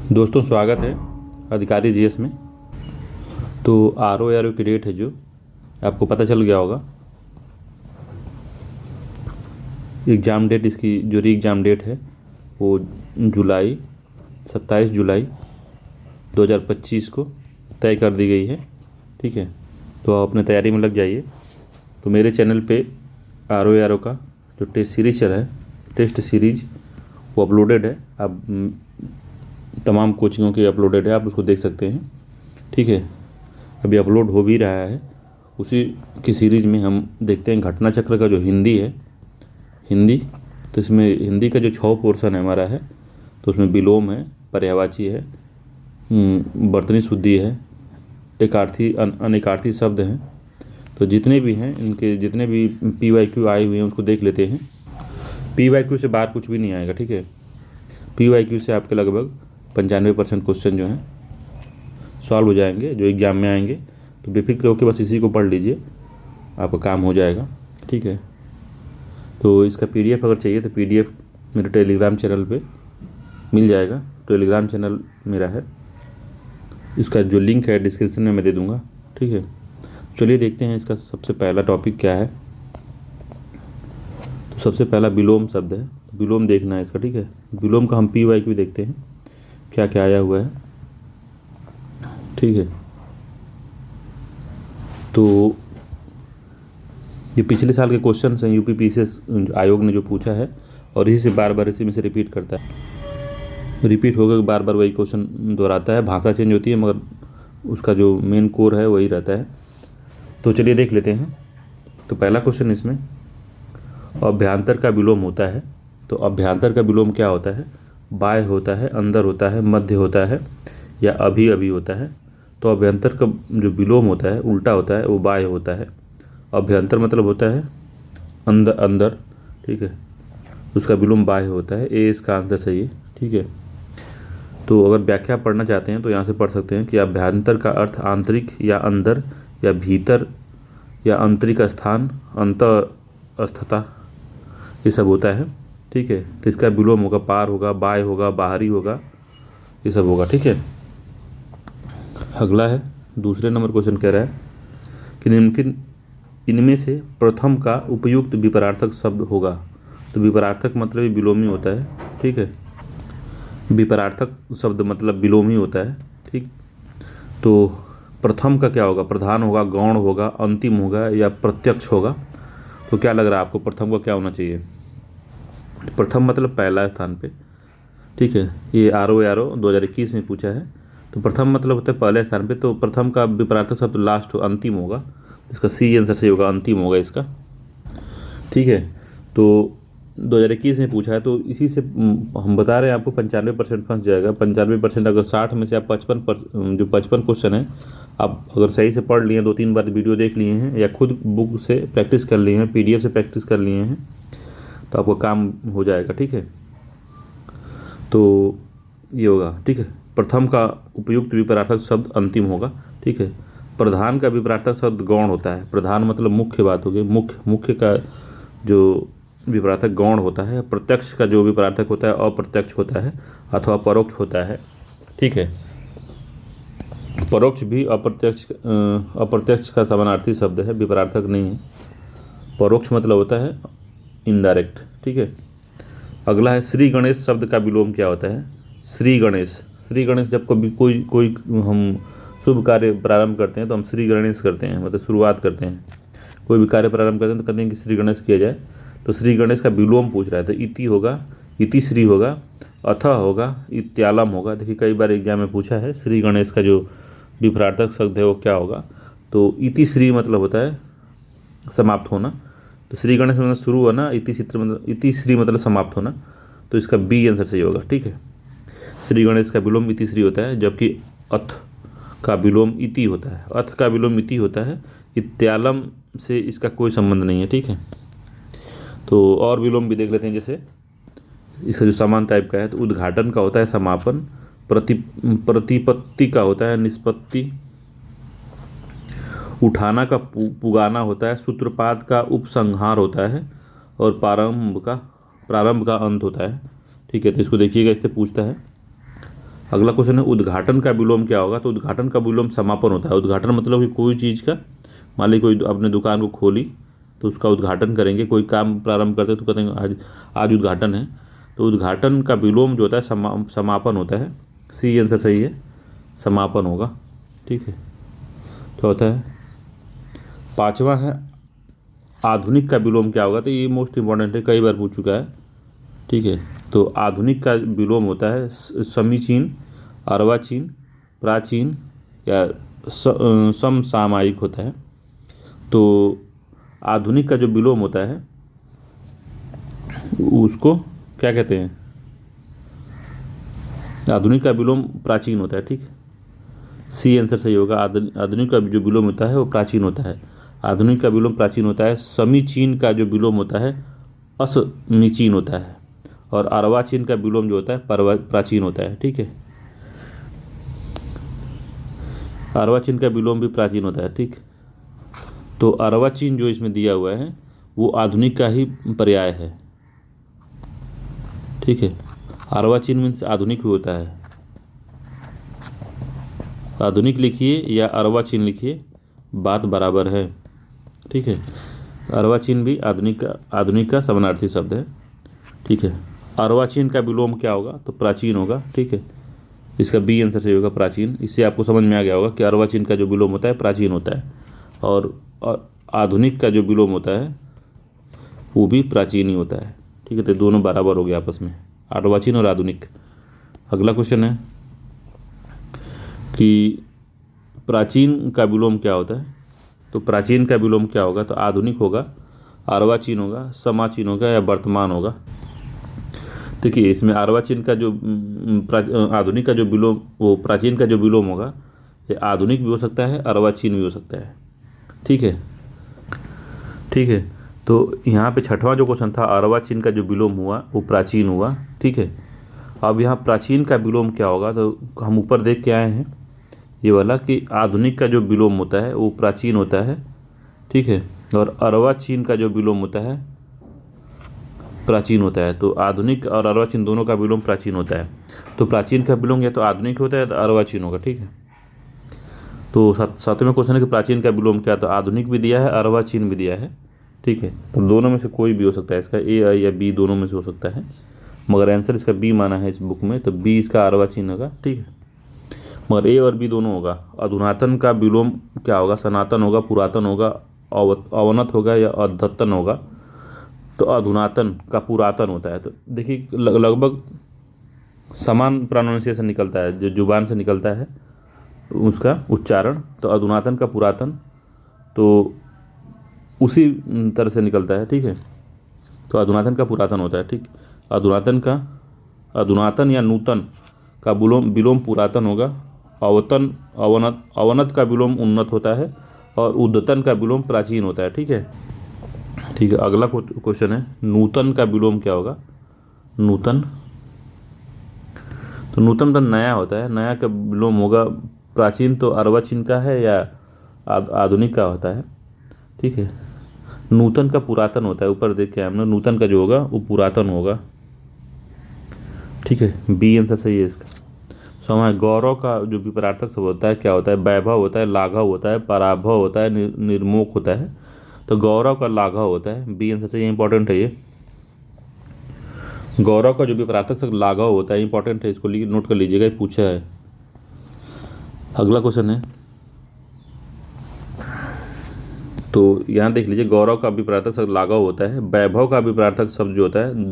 दोस्तों स्वागत है अधिकारी जीएस में। तो आर ओ की डेट है जो आपको पता चल गया होगा। एग्ज़ाम डेट इसकी जो री एग्ज़ाम डेट है वो 27 जुलाई 2025 को तय कर दी गई है। ठीक है, तो आप अपने तैयारी में लग जाइए। तो मेरे चैनल पे आर ओ का जो टेस्ट सीरीज चल रहा है, टेस्ट सीरीज वो अपलोडेड है। आप तमाम कोचिंगों की अपलोडेड है, आप उसको देख सकते हैं। ठीक है, अभी अपलोड हो भी रहा है। उसी की सीरीज़ में हम देखते हैं घटना चक्र का जो हिंदी है, हिंदी। तो इसमें हिंदी का जो 6 पोर्शन है हमारा है, तो उसमें विलोम है, पर्यायवाची है, वर्तनी शुद्धि है, एकार्थी अनेकार्थी शब्द हैं। तो जितने भी हैं इनके जितने भी PYQ आए हुए हैं उसको देख लेते हैं। PYQ से बाहर कुछ भी नहीं आएगा। ठीक है, PYQ से आपके लगभग 95% क्वेश्चन जो हैं सॉल्व हो जाएंगे जो एग्ज़ाम में आएंगे। तो बेफिक्र होकर बस इसी को पढ़ लीजिए, आपका काम हो जाएगा। ठीक है, तो इसका PDF अगर चाहिए तो PDF मेरे टेलीग्राम चैनल पे मिल जाएगा। टेलीग्राम चैनल मेरा है, इसका जो लिंक है डिस्क्रिप्शन में मैं दे दूँगा। ठीक है, चलिए देखते हैं इसका सबसे पहला टॉपिक क्या है। तो सबसे पहला विलोम शब्द है, विलोम देखना है इसका। ठीक है, विलोम का हम PYQ देखते हैं क्या क्या आया हुआ है। ठीक है, तो ये पिछले साल के क्वेश्चन हैं, UP PCS आयोग ने जो पूछा है और इसी से बार बार इसी में से रिपीट करता है। रिपीट होकर बार बार वही क्वेश्चन दोहराता है, भाषा चेंज होती है मगर उसका जो मेन कोर है वही रहता है। तो चलिए देख लेते हैं। तो पहला क्वेश्चन इसमें, अभ्यांतर का विलोम होता है। तो अभ्यांतर का विलोम क्या होता है? बाह्य होता है, अंदर होता है, मध्य होता है या अभी अभी होता है। तो अभ्यंतर का जो विलोम होता है उल्टा होता है, वो बाह्य होता है। अभ्यंतर मतलब होता है अंदर अंदर। ठीक है, उसका विलोम बाह्य होता है। ए इसका आंसर सही है। ठीक है, तो अगर व्याख्या पढ़ना चाहते हैं तो यहाँ से पढ़ सकते हैं कि अभ्यंतर का अर्थ आंतरिक या अंदर या भीतर या आंतरिक स्थान, अंतःस्थता, ये सब होता है। ठीक है, तो इसका विलोम होगा पार होगा, बाह्य होगा, बाहरी होगा, ये सब होगा। ठीक है, अगला है दूसरे नंबर क्वेश्चन कह रहा है कि निम्नलिखित इनमें से प्रथम का उपयुक्त विपरार्थक शब्द होगा। तो विपरार्थक मतलब ये विलोमी होता है। ठीक है, विपरार्थक शब्द मतलब विलोमी होता है। ठीक, तो प्रथम का क्या होगा? प्रधान होगा, गौण होगा, अंतिम होगा या प्रत्यक्ष होगा। तो क्या लग रहा है आपको प्रथम का क्या होना चाहिए? प्रथम मतलब पहला स्थान पे। ठीक है, ये आर ओ 2021 में पूछा है। तो प्रथम मतलब होता है पहले स्थान पे। तो प्रथम का विपरार्थक शब्द लास्ट अंतिम होगा, इसका सी आंसर सही होगा, अंतिम होगा इसका। ठीक है, तो 2021 में पूछा है तो इसी से हम बता रहे हैं आपको 95% फंस जाएगा। 95% अगर 60 में से आप 55 क्वेश्चन है आप अगर सही से पढ़ लिए, 2-3 बार वीडियो देख लिए हैं या खुद बुक से प्रैक्टिस कर लिए हैं, PDF से प्रैक्टिस कर लिए हैं, तो आपको काम हो जाएगा। ठीक है, तो ये होगा। ठीक है, प्रथम का उपयुक्त विपरार्थक शब्द अंतिम होगा। ठीक है, प्रधान का विपरार्थक शब्द गौण होता है। प्रधान मतलब मुख्य बात होगी, मुख्य का जो विपरार्थक गौण होता है। प्रत्यक्ष का जो विपरार्थक होता है अप्रत्यक्ष होता है अथवा परोक्ष होता है। ठीक है, परोक्ष भी अप्रत्यक्ष का समानार्थी शब्द है, विपरार्थक नहीं है। परोक्ष मतलब होता है इनडायरेक्ट। ठीक है, अगला है श्री गणेश शब्द का विलोम क्या होता है? श्री गणेश जब कभी कोई हम शुभ कार्य प्रारंभ करते हैं तो हम श्री गणेश करते हैं, मतलब शुरुआत करते हैं। कोई भी कार्य प्रारंभ करते हैं तो कहते हैं कि श्री गणेश किया जाए। तो श्री गणेश का विलोम पूछ रहा है, तो इति होगा, इति श्री होगा, अथ होगा, इत्यालम होगा। देखिए कई बार एग्जाम में पूछा है श्री गणेश का जो विपरार्थक शब्द है वो क्या होगा। तो इति श्री मतलब होता है समाप्त होना। तो श्री गणेश मतलब शुरू होना, इति श्री मतलब समाप्त होना। तो इसका B आंसर सही होगा। ठीक है, श्री गणेश का विलोम इति श्री होता है, जबकि अथ का विलोम इति होता है। अथ का विलोम इति होता है, इत्यालम से इसका कोई संबंध नहीं है। ठीक है, तो और विलोम भी देख लेते हैं। जैसे इसका जो समान टाइप का है, तो उद्घाटन का होता है समापन, प्रतिपत्ति का होता है निष्पत्ति, उठाना का पुगाना होता है, सूत्रपात का उपसंहार होता है और प्रारंभ का अंत होता है। ठीक है, तो इसको देखिएगा, इससे पूछता है अगला क्वेश्चन है उद्घाटन का विलोम क्या होगा। तो उद्घाटन का विलोम समापन होता है। उद्घाटन मतलब कि कोई चीज़ का, मान ली कोई अपने दुकान को खोली तो उसका उद्घाटन करेंगे, कोई काम प्रारंभ करते तो करेंगे आज आज उद्घाटन है, तो उद्घाटन का विलोम जो होता है समापन होता है। सी आंसर सही है, समापन होगा। ठीक है, चौथा है, पांचवा है आधुनिक का विलोम क्या होगा। तो ये मोस्ट इंपॉर्टेंट है, कई बार पूछ चुका है। ठीक है, तो आधुनिक का विलोम होता है समीचीन, अर्वाचीन, प्राचीन या समसामयिक होता है। तो आधुनिक का जो विलोम होता है उसको क्या कहते हैं, आधुनिक का विलोम प्राचीन होता है। ठीक, सी आंसर सही होगा। आधुनिक का जो विलोम होता है वो प्राचीन होता है। आधुनिक का विलोम प्राचीन होता है। समीचीन का जो विलोम होता है असमीचीन होता है। और अर्वाचीन का विलोम जो होता है प्राचीन होता है। ठीक है, अर्वाचीन का विलोम भी प्राचीन होता है। ठीक, तो अर्वाचीन जो इसमें दिया हुआ है वो आधुनिक का ही पर्याय है। ठीक है, अर्वाचीन मीन्स आधुनिक ही होता है। आधुनिक लिखिए या अर्वाचीन लिखिए, बात बराबर है। ठीक है, अर्वाचीन भी आधुनिक का समानार्थी शब्द है। ठीक है, अर्वाचीन का विलोम क्या होगा। तो प्राचीन होगा। ठीक है, इसका बी आंसर सही होगा, प्राचीन। इससे आपको समझ में आ गया होगा कि अर्वाचीन का जो विलोम होता है प्राचीन होता है, और आधुनिक का जो विलोम होता है वो भी प्राचीन ही होता है। ठीक है, तो दोनों बराबर हो गए आपस में, अर्वाचीन और आधुनिक। अगला क्वेश्चन है कि प्राचीन का विलोम क्या होता है। तो प्राचीन का विलोम क्या होगा। तो आधुनिक होगा, अर्वाचीन होगा, समाचीन होगा या वर्तमान होगा। देखिए, इसमें अर्वाचीन का जो आधुनिक का जो विलोम, वो प्राचीन का जो विलोम होगा, ये आधुनिक भी हो सकता है, अर्वाचीन भी हो सकता है। ठीक है, ठीक है, तो यहाँ पे छठवां जो क्वेश्चन था, अर्वाचीन का जो विलोम हुआ वो प्राचीन हुआ। ठीक है, अब यहाँ प्राचीन का विलोम क्या होगा। तो हम ऊपर देख के आए हैं ये वाला कि आधुनिक का जो विलोम होता है वो प्राचीन होता है। ठीक है, और अर्वाचीन का जो विलोम होता है प्राचीन होता है। तो आधुनिक और अर्वाचीन दोनों का विलोम प्राचीन होता है। तो प्राचीन का विलोम या तो आधुनिक होता है या तो अर्वाचीन होगा। ठीक है, तो सातवें क्वेश्चन है कि प्राचीन का विलोम क्या। तो आधुनिक भी दिया है, अर्वाचीन भी दिया है। ठीक है, तो दोनों में से कोई भी हो सकता है, इसका ए या बी दोनों में से हो सकता है, मगर आंसर इसका बी माना है इस बुक में, तो बी इसका अर्वाचीन होगा। ठीक है, मगर ए और बी दोनों होगा। अधुनातन का विलोम क्या होगा। सनातन होगा, पुरातन होगा, अवनत होगा या अद्यतन होगा। तो अधुनातन का पुरातन होता है। तो देखिए लगभग समान प्रोनाउंसिएशन निकलता है, जो जुबान से निकलता है उसका उच्चारण। तो अधुनातन का पुरातन तो उसी तरह से निकलता है। ठीक है, तो अधुनातन का पुरातन होता है। ठीक, अधुनातन या नूतन का विलोम पुरातन होगा। अवनत का विलोम उन्नत होता है, और उद्यतन का विलोम प्राचीन होता है। ठीक है, ठीक है, अगला क्वेश्चन है नूतन का विलोम क्या होगा। नूतन, तो नूतन तो नया होता है, नया का विलोम होगा। प्राचीन तो अर्वाचीन का है या आधुनिक का होता है। ठीक है, नूतन का पुरातन होता है, ऊपर देख के हमने नूतन का जो होगा वो पुरातन होगा। ठीक है, बी आंसर सही है इसका। समय गौरव का जो विपरार्थक शब्द होता है क्या होता है। वैभव होता है, लाघव होता है, पराभव होता है, निर्मोक होता है। तो गौरव का लाघव होता है, बी आंसर सही, इंपॉर्टेंट है ये। गौरव का जो विपरार्थक शब्द लाघव होता है, इंपॉर्टेंट है, इसको नोट कर लीजिएगा, ये पूछा है। अगला क्वेश्चन है, तो यहाँ देख लीजिए, गौरव का विपरार्थक शब्द लाघव होता है। वैभव का विपरार्थक शब्द जो होता है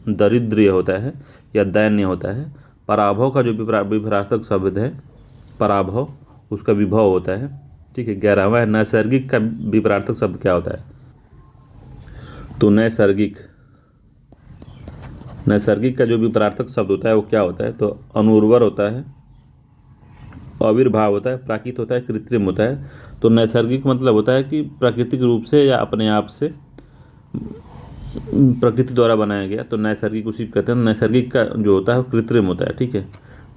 दरिद्र होता है या दैन्य होता है। पराभव का जो विपरार्थक शब्द है पराभव, उसका विभव होता है। ठीक है, 11वां है नैसर्गिक का विपरार्थक शब्द क्या होता है। तो नैसर्गिक का जो विपरार्थक शब्द होता है वो क्या होता है। तो अनुर्वर होता है, आविर्भाव होता है, प्राकृतिक होता है, कृत्रिम होता है। तो नैसर्गिक मतलब होता है कि प्राकृतिक रूप से या अपने आप से प्रकृति द्वारा बनाया गया। तो नैसर्गिक उसी कहते हैं। नैसर्गिक का जो होता है वो कृत्रिम होता है। ठीक है,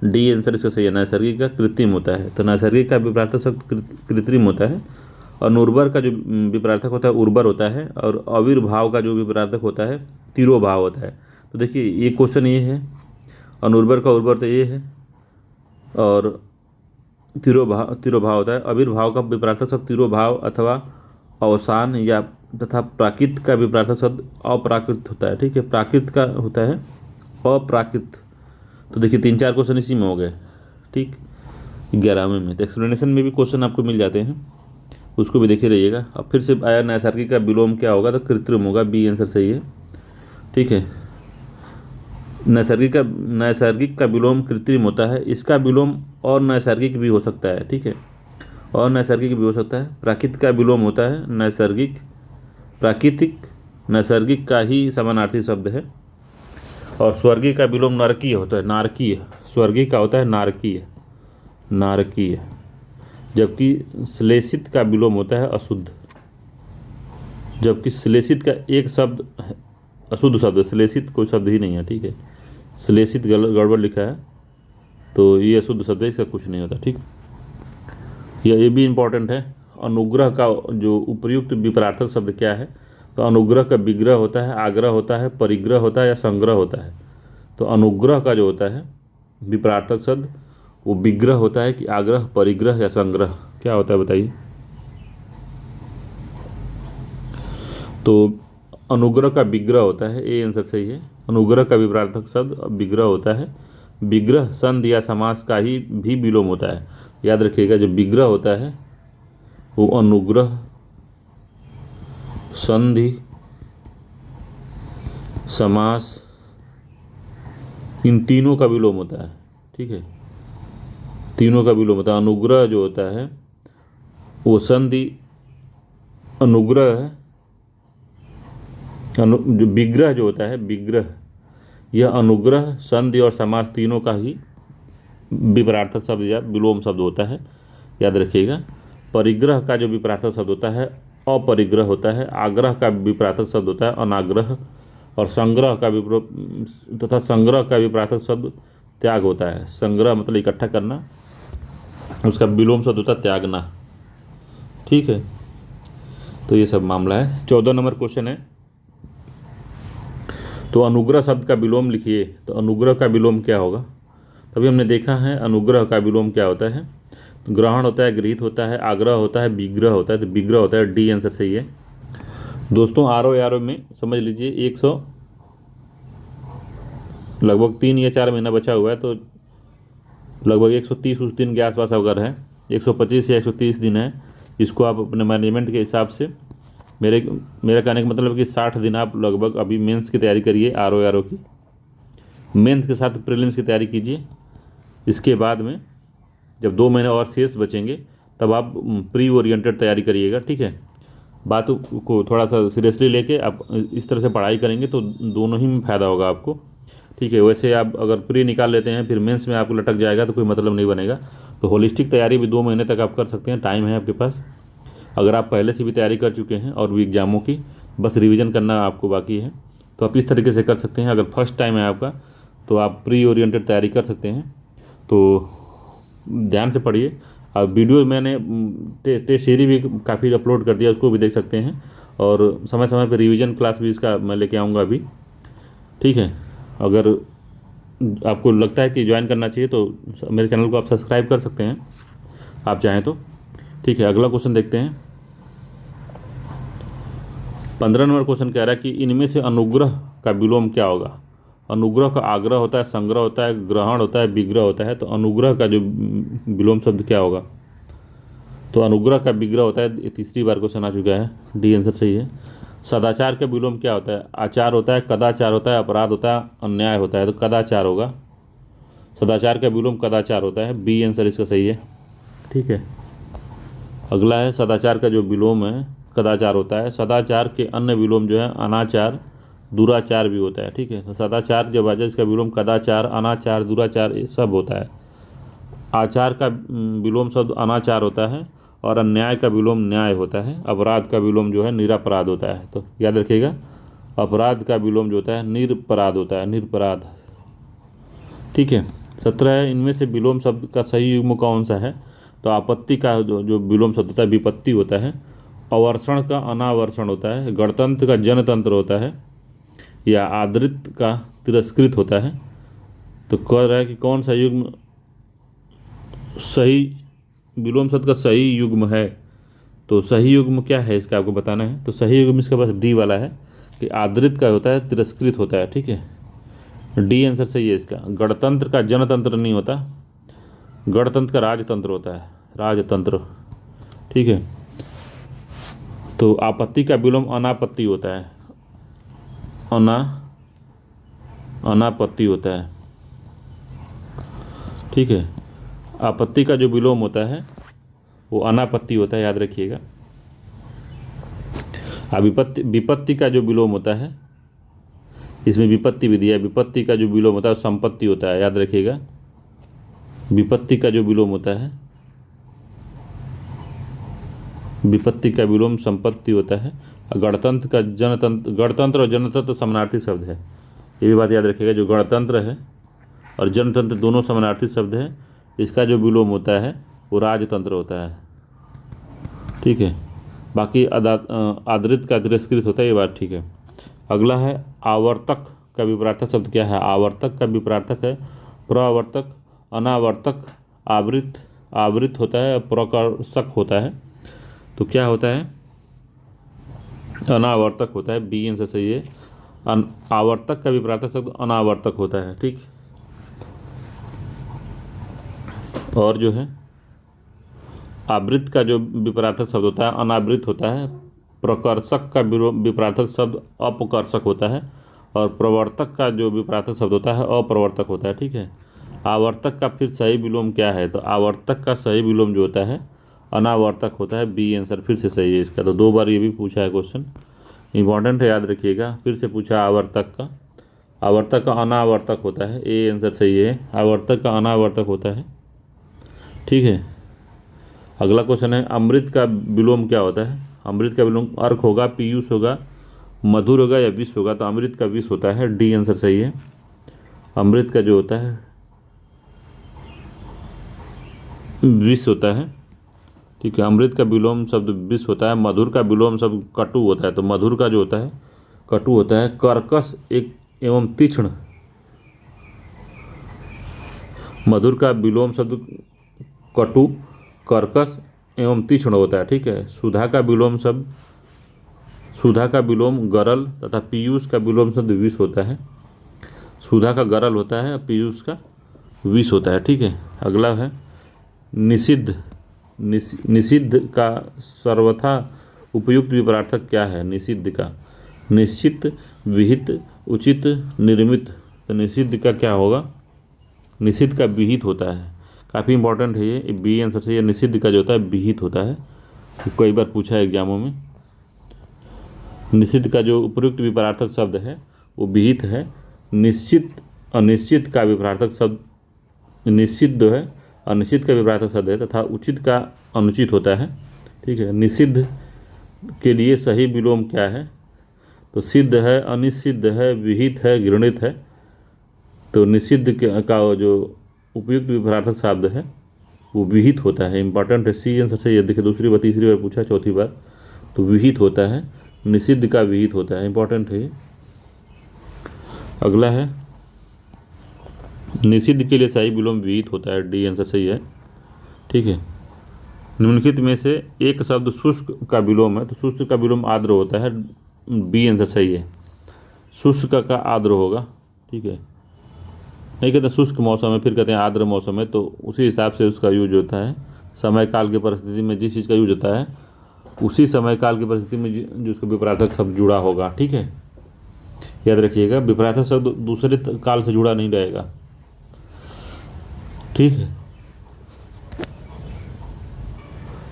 डी आंसर इसका सही है, नैसर्गिक का कृत्रिम होता है। तो नैसर्गिक का विपरार्थक शब्द कृत्रिम होता है। और उर्वर का जो विपरार्थक होता है उर्वर होता है। और आविर्भाव का जो विपरार्थक होता है तिरोभाव होता है। तो देखिए ये क्वेश्चन ये है, अनुर्वर का उर्वर तो ये है, और तिरोभाव होता है। आविर्भाव का विपरीतार्थक शब्द तिरोभाव अथवा अवसान या तथा प्राकृत का विपरीतार्थक शब्द अप्राकृत होता है। ठीक है, प्राकृत का होता है अप्राकृत। तो देखिए 3-4 क्वेश्चन इसी में हो गए। ठीक, 11वें में तो एक्सप्लेनेशन में भी क्वेश्चन आपको मिल जाते हैं, उसको भी देखे रहिएगा। अब फिर से आया नैसर्गिक का विलोम क्या होगा, तो कृत्रिम होगा, बी आंसर सही है। ठीक है, नैसर्गिक का विलोम कृत्रिम होता है। इसका विलोम और नैसर्गिक भी हो सकता है। ठीक है, और नैसर्गिक भी हो सकता है। प्राकृतिक का विलोम होता है नैसर्गिक। प्राकृतिक नैसर्गिक का ही समानार्थी शब्द है। और स्वर्गीय का विलोम नारकीय होता है, नारकीय। स्वर्गीय का होता है नारकीय, नारकीय। जबकि श्लेषित का विलोम होता है अशुद्ध। जबकि श्लेषित का एक शब्द अशुद्ध शब्द है, श्लेषित कोई शब्द ही नहीं है। ठीक है, श्लेषित गड़बड़ लिखा है, तो ये अशुद्ध शब्द है, इसका कुछ नहीं होता। ठीक, ये भी इम्पोर्टेंट है। अनुग्रह का जो उपयुक्त विपरीतार्थक शब्द क्या है, तो अनुग्रह का विग्रह होता है, आग्रह होता है, परिग्रह होता है या संग्रह होता है। तो अनुग्रह का जो होता है विपरीतार्थक शब्द वो विग्रह होता है कि आग्रह, परिग्रह या संग्रह, क्या होता है बताइए। तो अनुग्रह का विग्रह होता है, ए आंसर सही है। अनुग्रह का विपरीतार्थक शब्द विग्रह होता है। विग्रह संधि या समास का ही भी विलोम होता है। याद रखिएगा, जो विग्रह होता है वो अनुग्रह, संधि, समास, इन तीनों का विलोम होता है। ठीक है, तीनों का विलोम होता है। अनुग्रह जो होता है वो संधि, अनुग्रह है, जो विग्रह जो होता है विग्रह, यह अनुग्रह, संधि और समास तीनों का ही विपरीतार्थक शब्द या विलोम शब्द होता है। याद रखिएगा। परिग्रह का जो विपरीतार्थक शब्द होता है अपरिग्रह होता है। आग्रह का विपरीतार्थक शब्द होता है अनाग्रह। और संग्रह का तथा संग्रह का विपरीतार्थक शब्द त्याग होता है। संग्रह मतलब इकट्ठा करना, उसका विलोम शब्द होता है त्यागना। ठीक है, तो ये सब मामला है। 14 नंबर क्वेश्चन है, तो अनुग्रह शब्द का विलोम लिखिए। तो अनुग्रह का विलोम क्या होगा, तभी हमने देखा है अनुग्रह का विलोम क्या होता है। तो ग्रहण होता है, गृहीत होता है, आग्रह होता है, विग्रह होता है। तो विग्रह होता है, डी आंसर सही है। दोस्तों आरओ में समझ लीजिए 100 लगभग 3 या 4 महीना बचा हुआ है, तो लगभग 130 उस दिन के आसपास अगर है, 125 या 130 दिन है। इसको आप अपने मैनेजमेंट के हिसाब से, मेरा कहने का मतलब है कि 60 दिन आप लगभग अभी मेंस की तैयारी करिए, आरओ की। मेंस के साथ प्रीलिम्स की तैयारी कीजिए। इसके बाद में जब 2 महीने और शेष बचेंगे तब आप प्री ओरिएंटेड तैयारी करिएगा। ठीक है, बात को थोड़ा सा सीरियसली लेके आप इस तरह से पढ़ाई करेंगे तो दोनों ही में फ़ायदा होगा आपको। ठीक है, वैसे आप अगर प्री निकाल लेते हैं फिर मेंस में आपको लटक जाएगा तो कोई मतलब नहीं बनेगा। तो होलिस्टिक तैयारी भी 2 महीने तक आप कर सकते हैं, टाइम है आपके पास। अगर आप पहले से भी तैयारी कर चुके हैं और भी एग्जामों की बस रिवीजन करना आपको बाकी है, तो आप इस तरीके से कर सकते हैं। अगर फर्स्ट टाइम है आपका तो आप प्री ओरिएंटेड तैयारी कर सकते हैं। तो ध्यान से पढ़िए। अब वीडियो मैंने टेस्ट सीरीज भी काफ़ी अपलोड कर दिया, उसको भी देख सकते हैं। और समय समय पर रिवीजन क्लास भी इसका मैं लेके आऊँगा अभी। ठीक है, अगर आपको लगता है कि ज्वाइन करना चाहिए तो मेरे चैनल को आप सब्सक्राइब कर सकते हैं, आप चाहें तो। ठीक है, अगला क्वेश्चन देखते हैं। 15 नंबर क्वेश्चन कह रहा है कि इनमें से अनुग्रह का विलोम क्या होगा। अनुग्रह का आग्रह होता है, संग्रह होता है, ग्रहण होता है, विग्रह होता है। तो अनुग्रह का जो विलोम शब्द क्या होगा, तो अनुग्रह का विग्रह होता है। ये तीसरी बार क्वेश्चन आ चुका है, डी आंसर सही है। सदाचार का विलोम क्या होता है, आचार होता है, कदाचार होता है, अपराध होता है, अन्याय होता है। तो कदाचार होगा, सदाचार का विलोम कदाचार होता है, बी आंसर इसका सही है। ठीक है, अगला है सदाचार का जो विलोम है कदाचार होता है। सदाचार के अन्य विलोम जो है अनाचार, दुराचार भी होता है। ठीक है, तो सदाचार जब आ जाए इसका विलोम कदाचार, अनाचार, दुराचार ये सब होता है। आचार का विलोम शब्द अनाचार होता है और अन्याय का विलोम न्याय होता है। अपराध का विलोम जो है निरपराध होता है। तो याद रखिएगा, अपराध का विलोम जो होता है निरपराध होता है, निरपराध। ठीक है, 17 है, इनमें से विलोम शब्द का सही युग्म कौन सा है। तो आपत्ति का जो विलोम शब्द होता है विपत्ति होता है। अवर्षण का अनावर्षण होता है। गणतंत्र का जनतंत्र होता है। या आदृत का तिरस्कृत होता है। तो कह रहा है कि कौन सा युग्म सही विलोम शब्द का सही युग्म है, तो सही युग्म क्या है इसका आपको बताना है। तो सही युग्म इसका बस डी वाला है कि आदृत का होता है, तिरस्कृत होता है, ठीक है, डी आंसर सही है इसका। गणतंत्र का जनतंत्र नहीं होता, गणतंत्र का राजतंत्र होता है, राजतंत्र, ठीक है। तो आपत्ति का विलोम अनापत्ति होता है, अनापत्ति होता है, ठीक है। आपत्ति का जो विलोम होता है वो अनापत्ति होता है, याद रखिएगा। विपत्ति का जो विलोम होता है, इसमें विपत्ति भी दिया है, विपत्ति का जो विलोम होता है संपत्ति होता है, याद रखिएगा। विपत्ति का जो विलोम होता है, विपत्ति का विलोम संपत्ति होता है। गणतंत्र का जनतंत्र, गणतंत्र और जनतंत्र समानार्थी शब्द है, ये भी बात याद रखिएगा। जो गणतंत्र है और जनतंत्र दोनों समानार्थी शब्द है, इसका जो विलोम होता है वो राजतंत्र होता है, ठीक है। बाकी आदृत का तिरस्कृत होता है, ये बात ठीक है। अगला है आवर्तक का विपरार्थक शब्द क्या है। आवर्तक का विपरार्थक है प्रवर्तक, अनावर्तक, आवृत होता है, प्रकर्षक होता है। तो क्या होता है, अनावर्तक होता है, बी आंसर सही है। आवर्तक का विपरार्थक शब्द अनावर्तक होता है, ठीक। और जो है आवृत का जो विपरार्थक शब्द होता है अनावृत होता है। प्रकर्षक का विपरार्थक शब्द अपकर्षक होता है, और प्रवर्तक का जो विपरार्थक शब्द होता है अप्रवर्तक होता है, ठीक है। आवर्तक का फिर सही विलोम क्या है, तो आवर्तक का सही विलोम जो होता है अनावर्तक होता है, बी आंसर फिर से सही है इसका। तो 2 बार ये भी पूछा है क्वेश्चन, इंपॉर्टेंट है, याद रखिएगा। फिर से पूछा आवर्तक का अनावर्तक होता है, ए आंसर सही है, आवर्तक का अनावर्तक होता है, ठीक है। अगला क्वेश्चन है अमृत का विलोम क्या होता है। अमृत का विलोम अर्क होगा, पीयूष होगा, मधुर होगा या विष होगा। तो अमृत का विष होता है, डी आंसर सही है। अमृत का जो होता है विष होता है, ठीक है। अमृत का विलोम शब्द विष होता है। मधुर का विलोम शब्द कटु होता है, तो मधुर का जो होता है कटु होता है। कर्कश एक एवं तीक्ष्ण, मधुर का विलोम शब्द कटु, कर्कश एवं तीक्ष्ण होता है, ठीक है। सुधा का विलोम गरल तथा पीयूष का विलोम शब्द विष होता है। सुधा का गरल होता है, पीयूष का विष होता है, ठीक है। अगला है निषिद्ध। निषिद्ध का सर्वथा उपयुक्त विपरार्थक क्या है। निषिद्ध का निश्चित, विहित, उचित, निर्मित। तो निषिद्ध का क्या होगा, निषिद्ध का विहित होता है, काफ़ी इंपॉर्टेंट है ये, बी आंसर से। ये निषिद्ध का जो होता है विहित होता है, तो कई बार पूछा है एग्जामों में। निषिद्ध का जो उपयुक्त विपरार्थक शब्द है वो विहित है। निश्चित अनिश्चित का विपरार्थक शब्द निश्चित जो है अनिश्चित का विपरार्थक शब्द है, तथा उचित का अनुचित होता है, ठीक है। निषिद्ध के लिए सही विलोम क्या है, तो सिद्ध है, अनिषिद्ध है, विहित है, घृणित है। तो निषिद्ध का जो उपयुक्त विपरार्थक शब्द है वो विहित होता है, इंपॉर्टेंट है, सी आंसर से। ये देखिए दूसरी बार, तीसरी बार पूछा, चौथी बार, तो विहित होता है, निषिद्ध का विहित होता है, इंपॉर्टेंट है। अगला है निषिद्ध के लिए सही विलोम विहित होता है, डी आंसर सही है, ठीक है। निम्नलिखित में से एक शब्द शुष्क का विलोम है, तो शुष्क का विलोम आर्द्र होता है, बी आंसर सही है। शुष्क का आर्द्र होगा, ठीक है। नहीं कहते शुष्क मौसम है, फिर कहते हैं आर्द्र मौसम है, तो उसी हिसाब से उसका यूज होता है। समय काल की परिस्थिति में जिस चीज़ का यूज होता है उसी समय काल की परिस्थिति में जो उसका विपरार्थक शब्द जुड़ा होगा, ठीक है, याद रखिएगा। विपरार्थक शब्द दूसरे काल से जुड़ा नहीं रहेगा, ठीक है।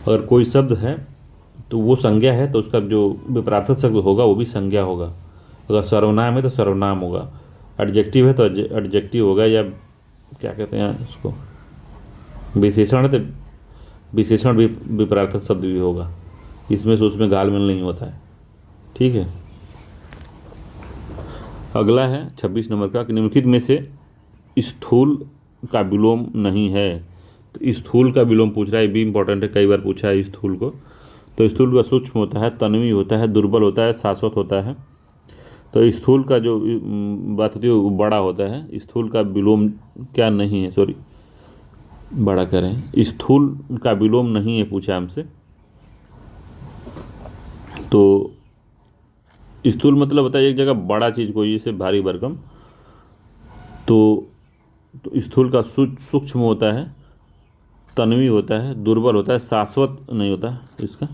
अगर कोई शब्द है तो वो संज्ञा है, तो उसका जो विपरार्थक शब्द होगा वो भी संज्ञा होगा। अगर सर्वनाम है तो सर्वनाम होगा, एडजेक्टिव है तो एडजेक्टिव होगा, या क्या कहते हैं उसको, विशेषण है तो विशेषण भी विपरार्थक शब्द भी होगा। इसमें से उसमें घालमेल नहीं होता है, ठीक है। अगला है 26 नंबर का कि निम्नलिखित में से स्थूल का विलोम नहीं है। तो स्थूल का विलोम पूछ रहा है, भी इंपॉर्टेंट है, कई बार पूछा है स्थूल को। तो स्थूल का सूक्ष्म होता है, तन्वी होता है, दुर्बल होता है, शाश्वत होता है। तो स्थूल का जो बात होती है वो बड़ा होता है। स्थूल का विलोम क्या नहीं है, सॉरी, बड़ा कह रहे हैं। स्थूल का विलोम नहीं है पूछा हमसे। तो स्थूल मतलब होता है एक जगह बड़ा चीज़ कोई, जैसे भारी भरकम। तो स्थूल का सूक्ष्म होता है, तन्वी होता है, दुर्बल होता है, शाश्वत नहीं होता है इसका।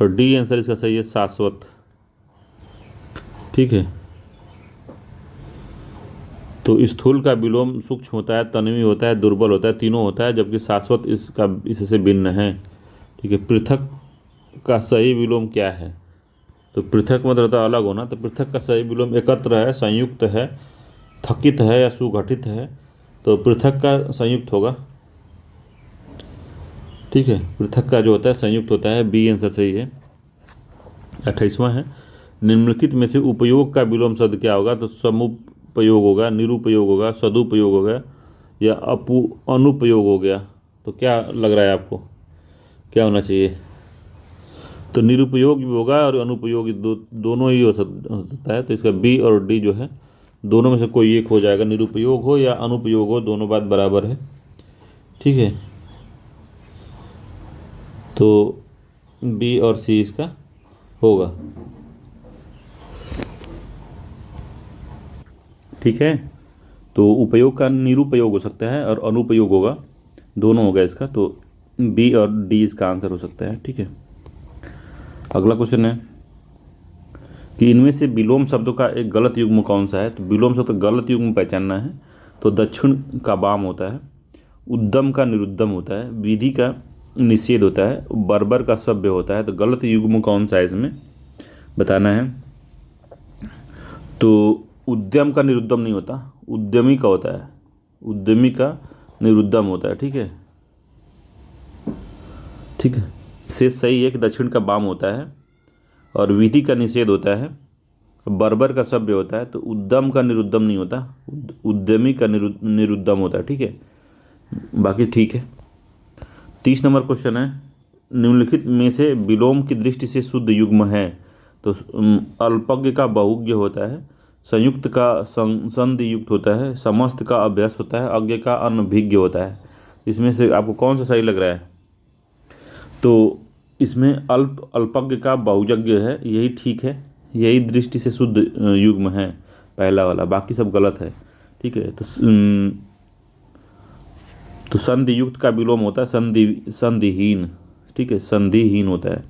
और डी आंसर इसका सही है, शाश्वत। ठीक है। तो स्थूल का विलोम सूक्ष्म होता है, तन्वी होता है, दुर्बल होता है, तीनों होता है, जबकि शाश्वत इसका इससे भिन्न है। ठीक है। पृथक का सही विलोम क्या है? तो पृथक मतलब होता है अलग होना। तो पृथक का सही विलोम एकत्र है, संयुक्त है, थकित है या सुगठित है। तो पृथक का संयुक्त होगा। ठीक है। पृथक का जो होता है संयुक्त होता है। बी आंसर सही है। 28वां है, निम्नलिखित में से उपयोग का विलोम शब्द क्या होगा? तो समुपयोग होगा, निरुपयोग होगा, सदुपयोग होगा या अनुपयोग हो गया। तो क्या लग रहा है आपको, क्या होना चाहिए? तो निरुपयोग भी होगा और अनुपयोगी दोनों ही हो सकता है। तो इसका बी और डी जो है दोनों में से कोई एक हो जाएगा, निरुपयोग हो या अनुपयोग हो, दोनों बात बराबर है। ठीक है। तो बी और सी इसका होगा। ठीक है। तो उपयोग का निरुपयोग हो सकता है और अनुपयोग होगा, दोनों होगा इसका। तो बी और डी इसका आंसर हो सकता है। ठीक है। अगला क्वेश्चन है कि इनमें से विलोम शब्दों का एक गलत युग्म कौन सा है? तो विलोम शब्द गलत युग्म पहचानना है। तो दक्षिण का वाम होता है, उद्दम का निरुद्दम होता है, विधि का निषेध होता है, बर्बर का सभ्य होता है। तो गलत युग्म कौन सा है इसमें बताना है। तो उद्यम का निरुद्दम नहीं होता, उद्यमी का होता है, उद्यमी का निरुद्दम होता है। ठीक है। ठीक है। शेष सही है कि दक्षिण का वाम होता है और विधि का निषेध होता है, बर्बर का सभ्य होता है। तो उद्यम का निरुद्दम नहीं होता, उद्यमी का निरुद्दम होता है। ठीक है। बाकी ठीक है। 30 नंबर क्वेश्चन है, निम्नलिखित में से विलोम की दृष्टि से शुद्ध युग्म है? तो अल्पज्ञ का बहुज्ञ होता है, संयुक्त का संधि युक्त होता है, समस्त का अभ्यास होता है, अज्ञ का अनभिज्ञ होता है। इसमें से आपको कौन सा सही लग रहा है? तो इसमें अल्पज्ञ का बहुज्ञ है, यही ठीक है, यही दृष्टि से शुद्ध युग्म है पहला वाला, बाकी सब गलत है। ठीक है। तो संधि युक्त का विलोम होता है संधिहीन। ठीक है। संधिहीन होता है,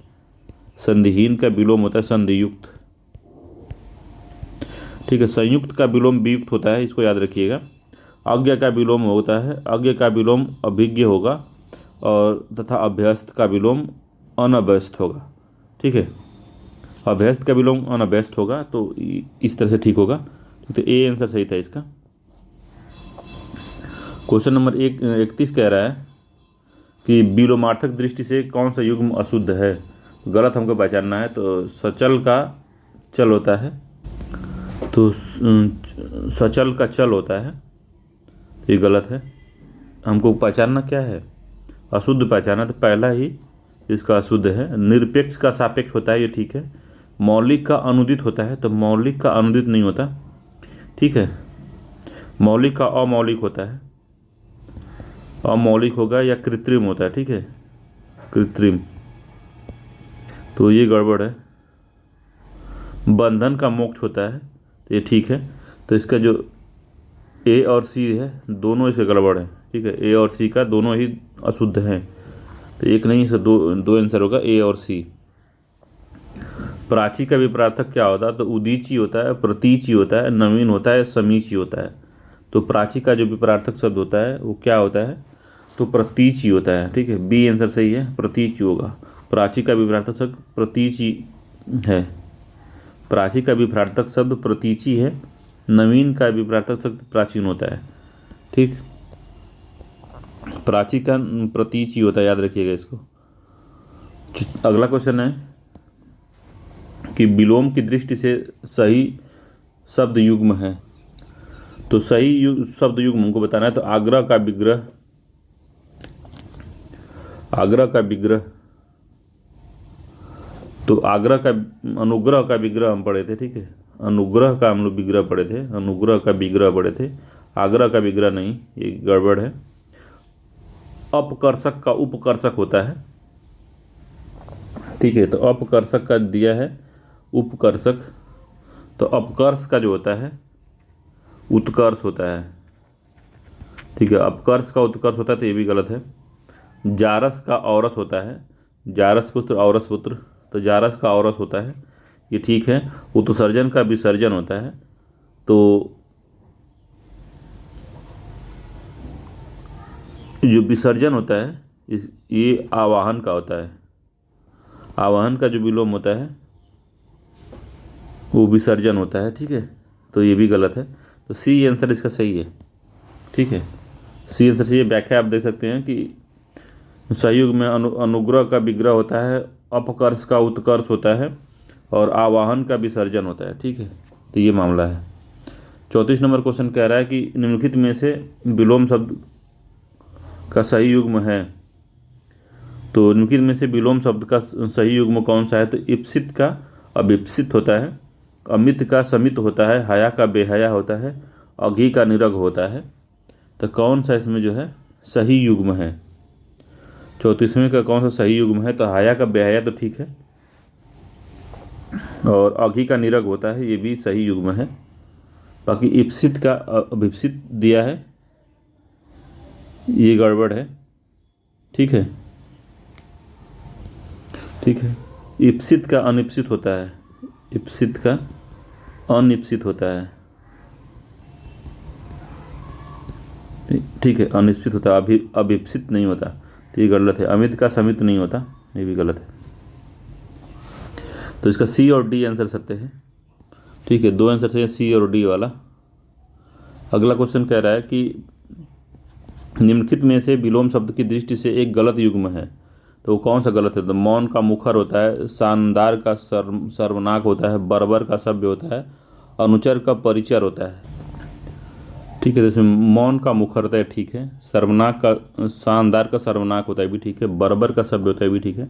संधिहीन का विलोम होता है संधि युक्त। ठीक है। संयुक्त का विलोम वियुक्त होता है, इसको याद रखिएगा। अज्ञ का विलोम होता है, अज्ञ का विलोम अभिज्ञ होगा और तथा अभ्यस्त का विलोम अनभ्यस्त होगा। ठीक है। अभ्यस्त का विलोम अनभ्यस्त होगा, तो इस तरह से ठीक होगा। तो ए आंसर सही था इसका। क्वेश्चन नंबर 31 कह रहा है कि विलोमार्थक दृष्टि से कौन सा युग्म अशुद्ध है? गलत हमको पहचानना है। तो सचल का चल होता है, तो सचल का चल होता है, ये गलत है। हमको पहचानना क्या है? अशुद्ध पहचाना, तो पहला ही इसका अशुद्ध है। निरपेक्ष का सापेक्ष होता है, ये ठीक है। मौलिक का अनुदित होता है, तो मौलिक का अनुदित नहीं होता। ठीक है। मौलिक का अमौलिक होता है, अमौलिक होगा या कृत्रिम होता है। ठीक है। कृत्रिम, तो ये गड़बड़ है। बंधन का मोक्ष होता है, तो ये ठीक है। तो इसका जो ए और सी है दोनों इसके गड़बड़ है। ठीक है। ए और सी का दोनों ही अशुद्ध हैं, तो एक नहीं, इसका दो आंसर होगा, ए और सी। प्राची का विपरार्थक क्या होता है? तो उदीची होता है, प्रतीची होता है, नवीन होता है, समीची होता है। तो प्राची का जो विपरार्थक शब्द होता है वो क्या होता है? तो प्रतीची होता है। ठीक है। बी आंसर सही है, प्रतीची होगा। प्राची का विपरार्थक शब्द प्रतीची है, प्राची का विपरार्थक शब्द प्रतीची है, नवीन का विपरार्थक शब्द प्राचीन होता है। ठीक। प्राची का प्रतीची होता है, याद रखिएगा इसको। अगला क्वेश्चन है कि विलोम की दृष्टि से सही शब्द युग्म है। तो सही शब्द युग्म हमको बताना है। तो आग्रह का विग्रह, आग्रह का विग्रह, तो आग्रह का, अनुग्रह का विग्रह हम पढ़े थे। ठीक है। अनुग्रह का हम लोग विग्रह पढ़े थे, अनुग्रह का विग्रह पढ़े थे, आग्रह का विग्रह नहीं, ये गड़बड़ है। अपकर्षक का उपकर्षक होता है। ठीक है, तो अपकर्षक का दिया है उपकर्षक, तो अपकर्ष का जो होता है उत्कर्ष होता है। ठीक है, अपकर्ष का उत्कर्ष होता है तो ये भी गलत है। जारस का औरस होता है, जारस पुत्र औरस पुत्र, तो जारस का औरस होता है, ये ठीक है। उत्सर्जन का विसर्जन होता है, तो जो विसर्जन होता है ये आवाहन का होता है। आवाहन का जो विलोम होता है वो विसर्जन होता है। ठीक है, तो ये भी गलत है, तो सी आंसर इसका सही है। ठीक है, सी आंसर सही है। व्याख्या आप देख सकते हैं कि सहयोग में अनुग्रह का विग्रह होता है, अपकर्ष का उत्कर्ष होता है और आवाहन का विसर्जन होता है। ठीक है, तो ये मामला है। 34 नंबर क्वेश्चन कह रहा है कि निम्नलिखित में से विलोम शब्द का सही युग्म है। तो निम्नलिखित में से विलोम शब्द का सही युग्म कौन सा है? तो इप्सित का अविप्सित होता है, अमित का समित होता है, हया का बेहया होता है, अघी का निरग होता है। तो कौन सा इसमें जो है सही युग्म है? 34वें का कौन सा सही युग्म है? तो हया का बेहया तो ठीक है, और अघी का निरग होता है, ये भी सही युग्म है। बाकी इप्सित का अविप्सित दिया है, ये गड़बड़ है। ठीक है, ठीक है। इप्सित का अनिप्सित होता है, इप्सित का अनिप्सित होता है। ठीक है, अनिश्चित होता है, अभी अभिप्सित नहीं होता, तो ये गलत है। अमित का समित नहीं होता, ये भी गलत है। तो इसका सी और डी आंसर सत्य है। ठीक है, दो आंसर सही है, सी और डी वाला। अगला क्वेश्चन कह रहा है कि निम्नलिखित में से विलोम शब्द की दृष्टि से एक गलत युग्म है, तो वो कौन सा गलत है? तो मौन का मुखर होता है, शानदार का सर्वनाक होता है, बर्बर का सभ्य होता है, अनुचर का परिचर होता है। ठीक है, तो इसमें मौन का मुखर होता है, ठीक है। सर्वनाक का शानदार का सर्वनाक होता है, भी ठीक है। बर्बर का शब्द होता है, भी ठीक है।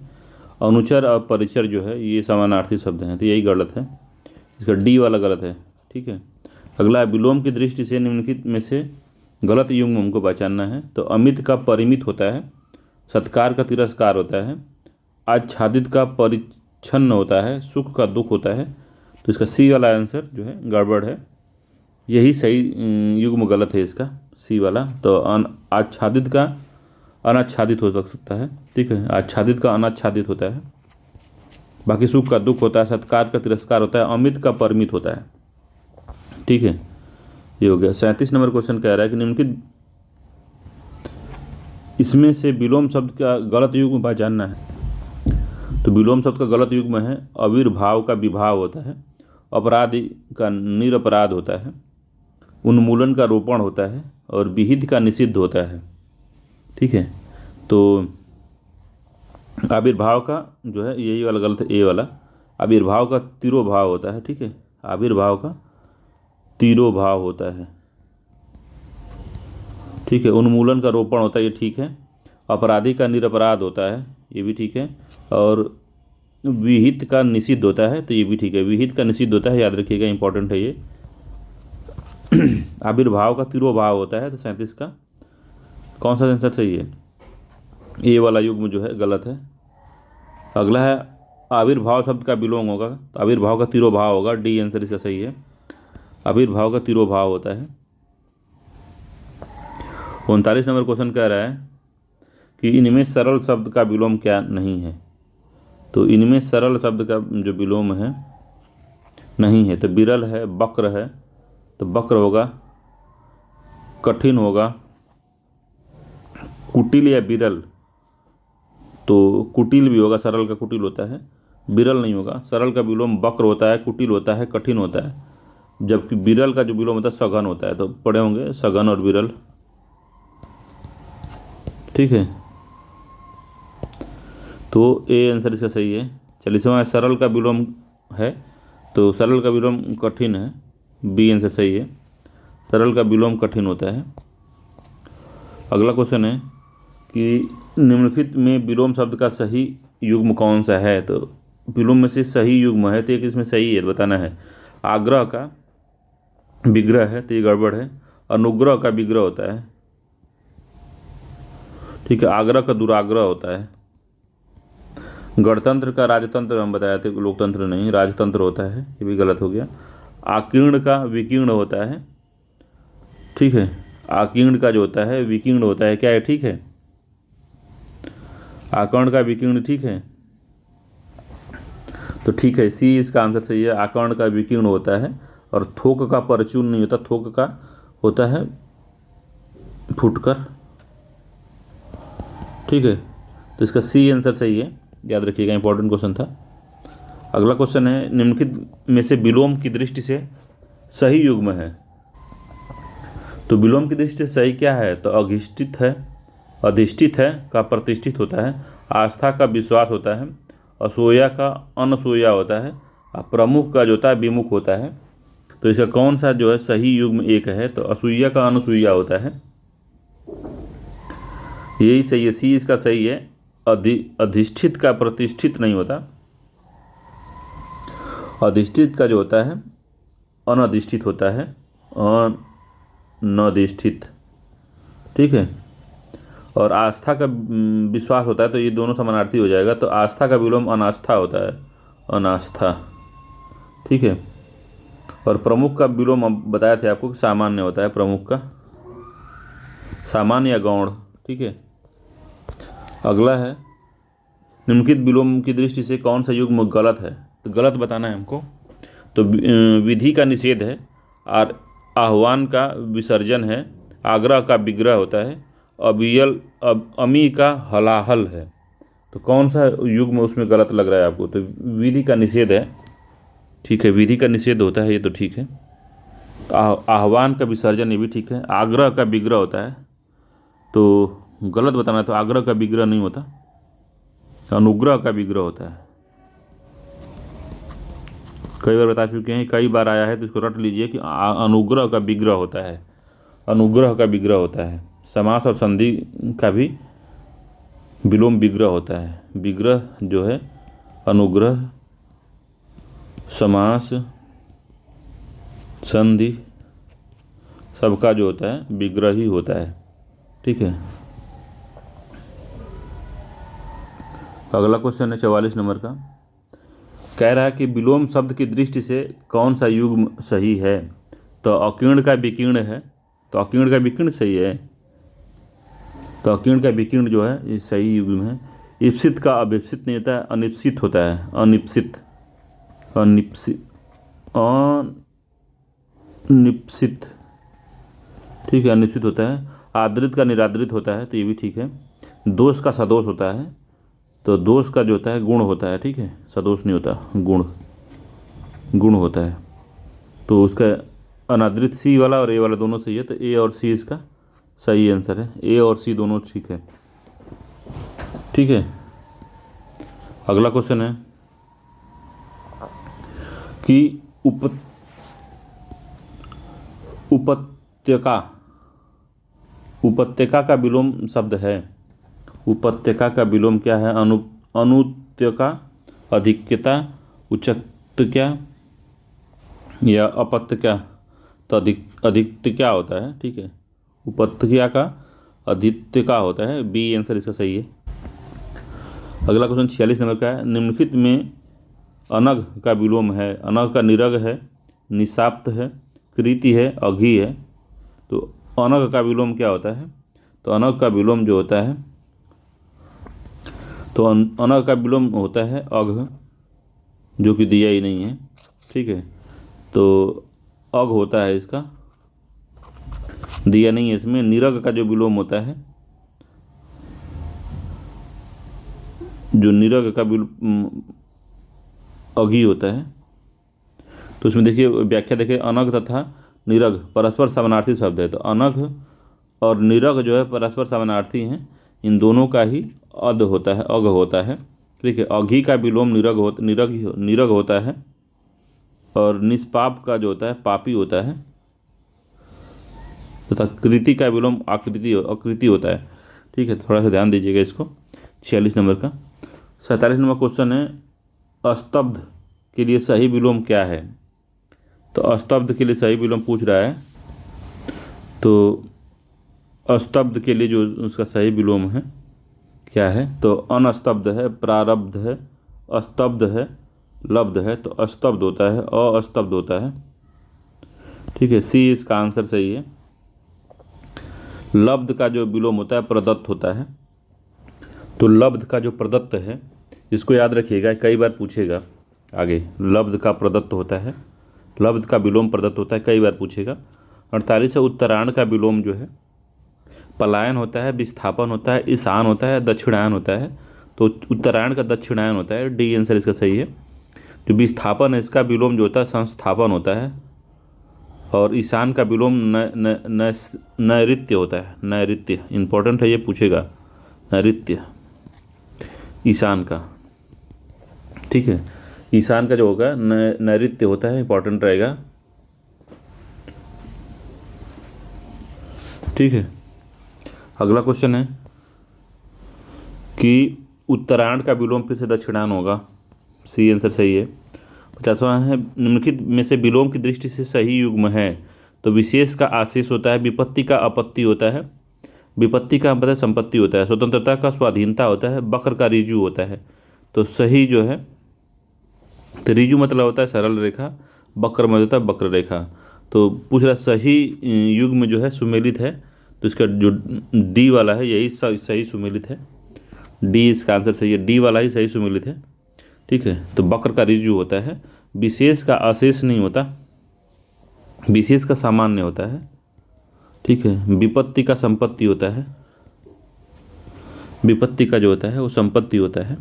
अनुचर और परिचर जो है ये समानार्थी शब्द हैं, तो यही गलत है, इसका डी वाला गलत है। ठीक है, अगला विलोम की दृष्टि से निम्नलिखित में से गलत युग्म हमको पहचानना है। तो अमित का परिमित होता है, सत्कार का तिरस्कार होता है, आच्छादित का परिच्छन्न होता है, सुख का दुख होता है। तो इसका सी वाला आंसर जो है गड़बड़ है, यही सही युग्म गलत है इसका, सी वाला। तो आच्छादित का अनाच्छादित हो सकता है। ठीक है, आच्छादित का अनाच्छादित होता है। बाकी सुख का दुख होता है, सत्कार का तिरस्कार होता है, अमित का परिमित होता है। ठीक है, ये हो गया। 37 नंबर क्वेश्चन कह रहा है कि निम्नलिखित इसमें से विलोम शब्द का गलत युग्म पहचानना है। तो विलोम शब्द का गलत युग्म है, आविर्भाव का विभाव होता है, अपराध का निरपराध होता है, उन्मूलन का रोपण होता है, और विहित का निषिद्ध होता है। ठीक है, तो आविर्भाव का जो है यही वाला गलत है, ए वाला। आविर्भाव का तिरोभाव होता है। ठीक है, आविर्भाव का तिरोभाव होता है। ठीक है, उन्मूलन का रोपण होता है, ये ठीक है। अपराधी का निरपराध होता है, ये भी ठीक है। और विहित का निषिद्ध होता है, तो ये भी ठीक है। विहित का निषिद्ध होता है, याद रखिएगा, इंपॉर्टेंट है ये। आविर्भाव का तिरोभाव होता है, तो 37 का कौन सा आंसर सही है? ए वाला युग्म जो है गलत है। अगला है आविर्भाव शब्द का विलोम होगा, तो आविर्भाव का तिरोभाव होगा, डी आंसर इसका सही है। आविर्भाव का तिरोभाव होता है। 39 नंबर क्वेश्चन कह रहा है कि इनमें सरल शब्द का विलोम क्या नहीं है। तो इनमें सरल शब्द का जो विलोम है नहीं है, तो विरल है, वक्र है, तो वक्र होगा, कठिन होगा, कुटिल या विरल, तो कुटिल भी होगा, सरल का कुटिल होता है, विरल नहीं होगा। सरल का विलोम वक्र होता है, कुटिल होता है, कठिन होता है, जबकि विरल का जो विलोम होता है सघन होता है। तो पढ़े होंगे सघन और विरल। ठीक है, तो ए आंसर इसका सही है। 40वां सरल का विलोम है, तो सरल का विलोम कठिन है, बी आंसर सही है। सरल का विलोम कठिन होता है। अगला क्वेश्चन है कि निम्नलिखित में विलोम शब्द का सही युग्म कौन सा है। तो विलोम में से सही युग्म है, तो एक इसमें सही है बताना है। आग्रह का विग्रह है, तो ये गड़बड़ है। अनुग्रह का विग्रह होता है। ठीक है, आग्रह का दुराग्रह होता है। गणतंत्र का राजतंत्र हम बताए थे, लोकतंत्र नहीं, राजतंत्र होता है, ये भी गलत हो गया। आकीर्ण का विकीर्ण होता है, ठीक है, आकीर्ण का जो होता है विकीर्ण होता है, क्या है, ठीक है, आकर्ण का विकीर्ण, ठीक है, तो ठीक है, सी इसका आंसर सही है। आकर्ण का विकीर्ण होता है और थोक का परचून नहीं होता, थोक का होता है फुटकर, ठीक है, तो इसका सी आंसर सही है, याद रखिएगा, इंपॉर्टेंट क्वेश्चन था। अगला क्वेश्चन है, निम्नलिखित में से विलोम की दृष्टि से सही युग्म है। तो विलोम की दृष्टि से सही क्या है, तो अधिष्ठित है, अधिष्ठित है का प्रतिष्ठित होता है, आस्था का विश्वास होता है, असूया का अनसूया होता है, और प्रमुख का जो होता है विमुख होता है। तो इसका कौन सा जो है सही युग्म एक है, तो असूया का अनसूया होता है, यही सही है, सी इसका सही है। अधिष्ठित का प्रतिष्ठित नहीं होता, अधिष्ठित का जो होता है अनधिष्ठित होता है, अनधिष्ठित, ठीक है, और आस्था का विश्वास होता है, तो ये दोनों समानार्थी हो जाएगा, तो आस्था का विलोम अनास्था होता है, अनास्था, ठीक है, और प्रमुख का विलोम हम बताए थे आपको कि सामान्य होता है, प्रमुख का सामान्य या गौण, ठीक है। अगला है, निम्नलिखित विलोम की दृष्टि से कौन सा युग्म गलत है, तो गलत बताना है हमको। तो विधि का निषेध है, और आह्वान का विसर्जन है, आग्रह का विग्रह होता है, अमी का हलाहल है। तो कौन सा युग्म उसमें गलत लग रहा है आपको, तो विधि का निषेध है, ठीक है, विधि का निषेध होता है, ये तो ठीक है। आह्वान का विसर्जन, ये भी ठीक है। आग्रह का विग्रह होता है, तो गलत बताना, तो आग्रह का विग्रह नहीं होता, अनुग्रह का विग्रह होता है। कई बार बता चुके हैं, कई बार आया है, तो इसको रट लीजिए कि अनुग्रह का विग्रह होता है, अनुग्रह का विग्रह होता है। समास और संधि का भी विलोम विग्रह होता है, विग्रह जो है अनुग्रह, समास, संधि, सबका जो होता है विग्रह ही होता है, ठीक है। अगला क्वेश्चन है 44 नंबर का, कह रहा है कि विलोम शब्द की दृष्टि से कौन सा युग्म सही है, तो अकीर्ण का विकीर्ण है, तो अकीर्ण का विकीर्ण सही है, तो अकीर्ण का विकीर्ण जो है ये सही युग्म है। इप्सित का अभिप्सित नहीं होता है, अनिप्सित होता है, अनिप्सित, अनिप्सित, अनिप्सित, ठीक है, अनिप्सित होता है। आदृत का निरादृत होता है, तो ये भी ठीक है। दोष का सदोष होता है, तो दोष का जो होता है गुण होता है, ठीक है, सदोष नहीं होता, गुण, गुण होता है। तो उसका अनादृत सी वाला और ए वाला दोनों सही है, तो ए और सी इसका सही आंसर है, ए और सी दोनों ठीक है, ठीक है। अगला क्वेश्चन है कि उपत्यका, उपत्यका का विलोम शब्द है, उपत्यका का विलोम क्या है, अनुत्यका, अधिक्यता, उच्चत्या या अपत्यका, तो अधिक्यता होता है, ठीक है, उपत्यका का अधिक्यता होता है, बी आंसर इसका सही है। अगला क्वेश्चन 46 नंबर का है, निम्नलिखित में अनग का विलोम है, अनग का निरग है, निशाप्त है, कृति है, अघी है। तो अनग का विलोम क्या होता है, तो अनग का विलोम जो होता है, तो अनग का विलोम होता है अघ, जो कि दिया ही नहीं है, ठीक है, तो अघ होता है, इसका दिया नहीं है इसमें। निरग का जो विलोम होता है, जो निरग का अघी होता है, तो उसमें देखिए व्याख्या देखिए, अनग तथा निरग परस्पर समानार्थी शब्द है, तो अनग और निरग जो है परस्पर समानार्थी हैं, इन दोनों का ही अध होता है, अघ होता है, ठीक है। अघी का विलोम निरग होता है, और निष्पाप का जो होता है पापी होता है, तथा कृति का विलोम अकृति होता है, ठीक है, थोड़ा सा ध्यान दीजिएगा इसको। 46 नंबर का 47 नंबर क्वेश्चन है, अस्तब्ध के लिए सही विलोम क्या है, तो अस्तब्ध के लिए सही विलोम पूछ रहा है, तो अस्तब्ध के लिए जो उसका सही विलोम है क्या है, तो अनस्तब्ध है, प्रारब्ध है, अस्तब्ध है, लब्ध है। तो अस्तब्ध होता है, अस्तब्ध होता है। ठीक है, सी इसका आंसर सही है। लब्ध का जो विलोम होता है प्रदत्त होता है। तो लब्ध का जो प्रदत्त है, इसको याद रखिएगा, कई बार पूछेगा आगे। लब्ध का प्रदत्त होता है, लब्ध का विलोम प्रदत्त होता है, कई बार पूछेगा। 48 है, उत्तरायण का विलोम जो है पलायन होता है, विस्थापन होता है, ईशान होता है, दक्षिणायन होता है। तो उत्तरायण का दक्षिणायन होता है, डी आंसर इसका सही है। जो विस्थापन है इसका विलोम जो होता है संस्थापन होता है, और ईशान का विलोम नैऋत्य होता है। नैऋत्य इंपॉर्टेंट है, ये पूछेगा, नैऋत्य ईशान का। ठीक है, ईशान का जो होगा नैऋत्य होता है, इंपॉर्टेंट रहेगा। ठीक है, अगला क्वेश्चन है कि उत्तरायण का विलोम फिर से दक्षिणायन होगा, सी आंसर सही है। 50वां है, निम्नलिखित में से विलोम की दृष्टि से सही युग्म है। तो विशेष का आशीष होता है, विपत्ति का आपत्ति होता है, विपत्ति का मतलब संपत्ति होता है, स्वतंत्रता का स्वाधीनता होता है, बक्र का ऋजु होता है। तो सही जो है, तो ऋजु मतलब होता है सरल रेखा, बक्र मतलब होता है वक्र रेखा। तो पूछ रहा सही युग्म जो है सुमेलित है, तो इसका जो डी वाला है यही सही सुमेलित है। डी इसका आंसर सही है, डी वाला ही सही सुमेलित है। ठीक है, तो वक्र का ऋजु होता है, विशेष का अशेष नहीं होता, विशेष का सामान्य होता है। ठीक है, विपत्ति का संपत्ति होता है, विपत्ति का जो होता है वो संपत्ति होता है,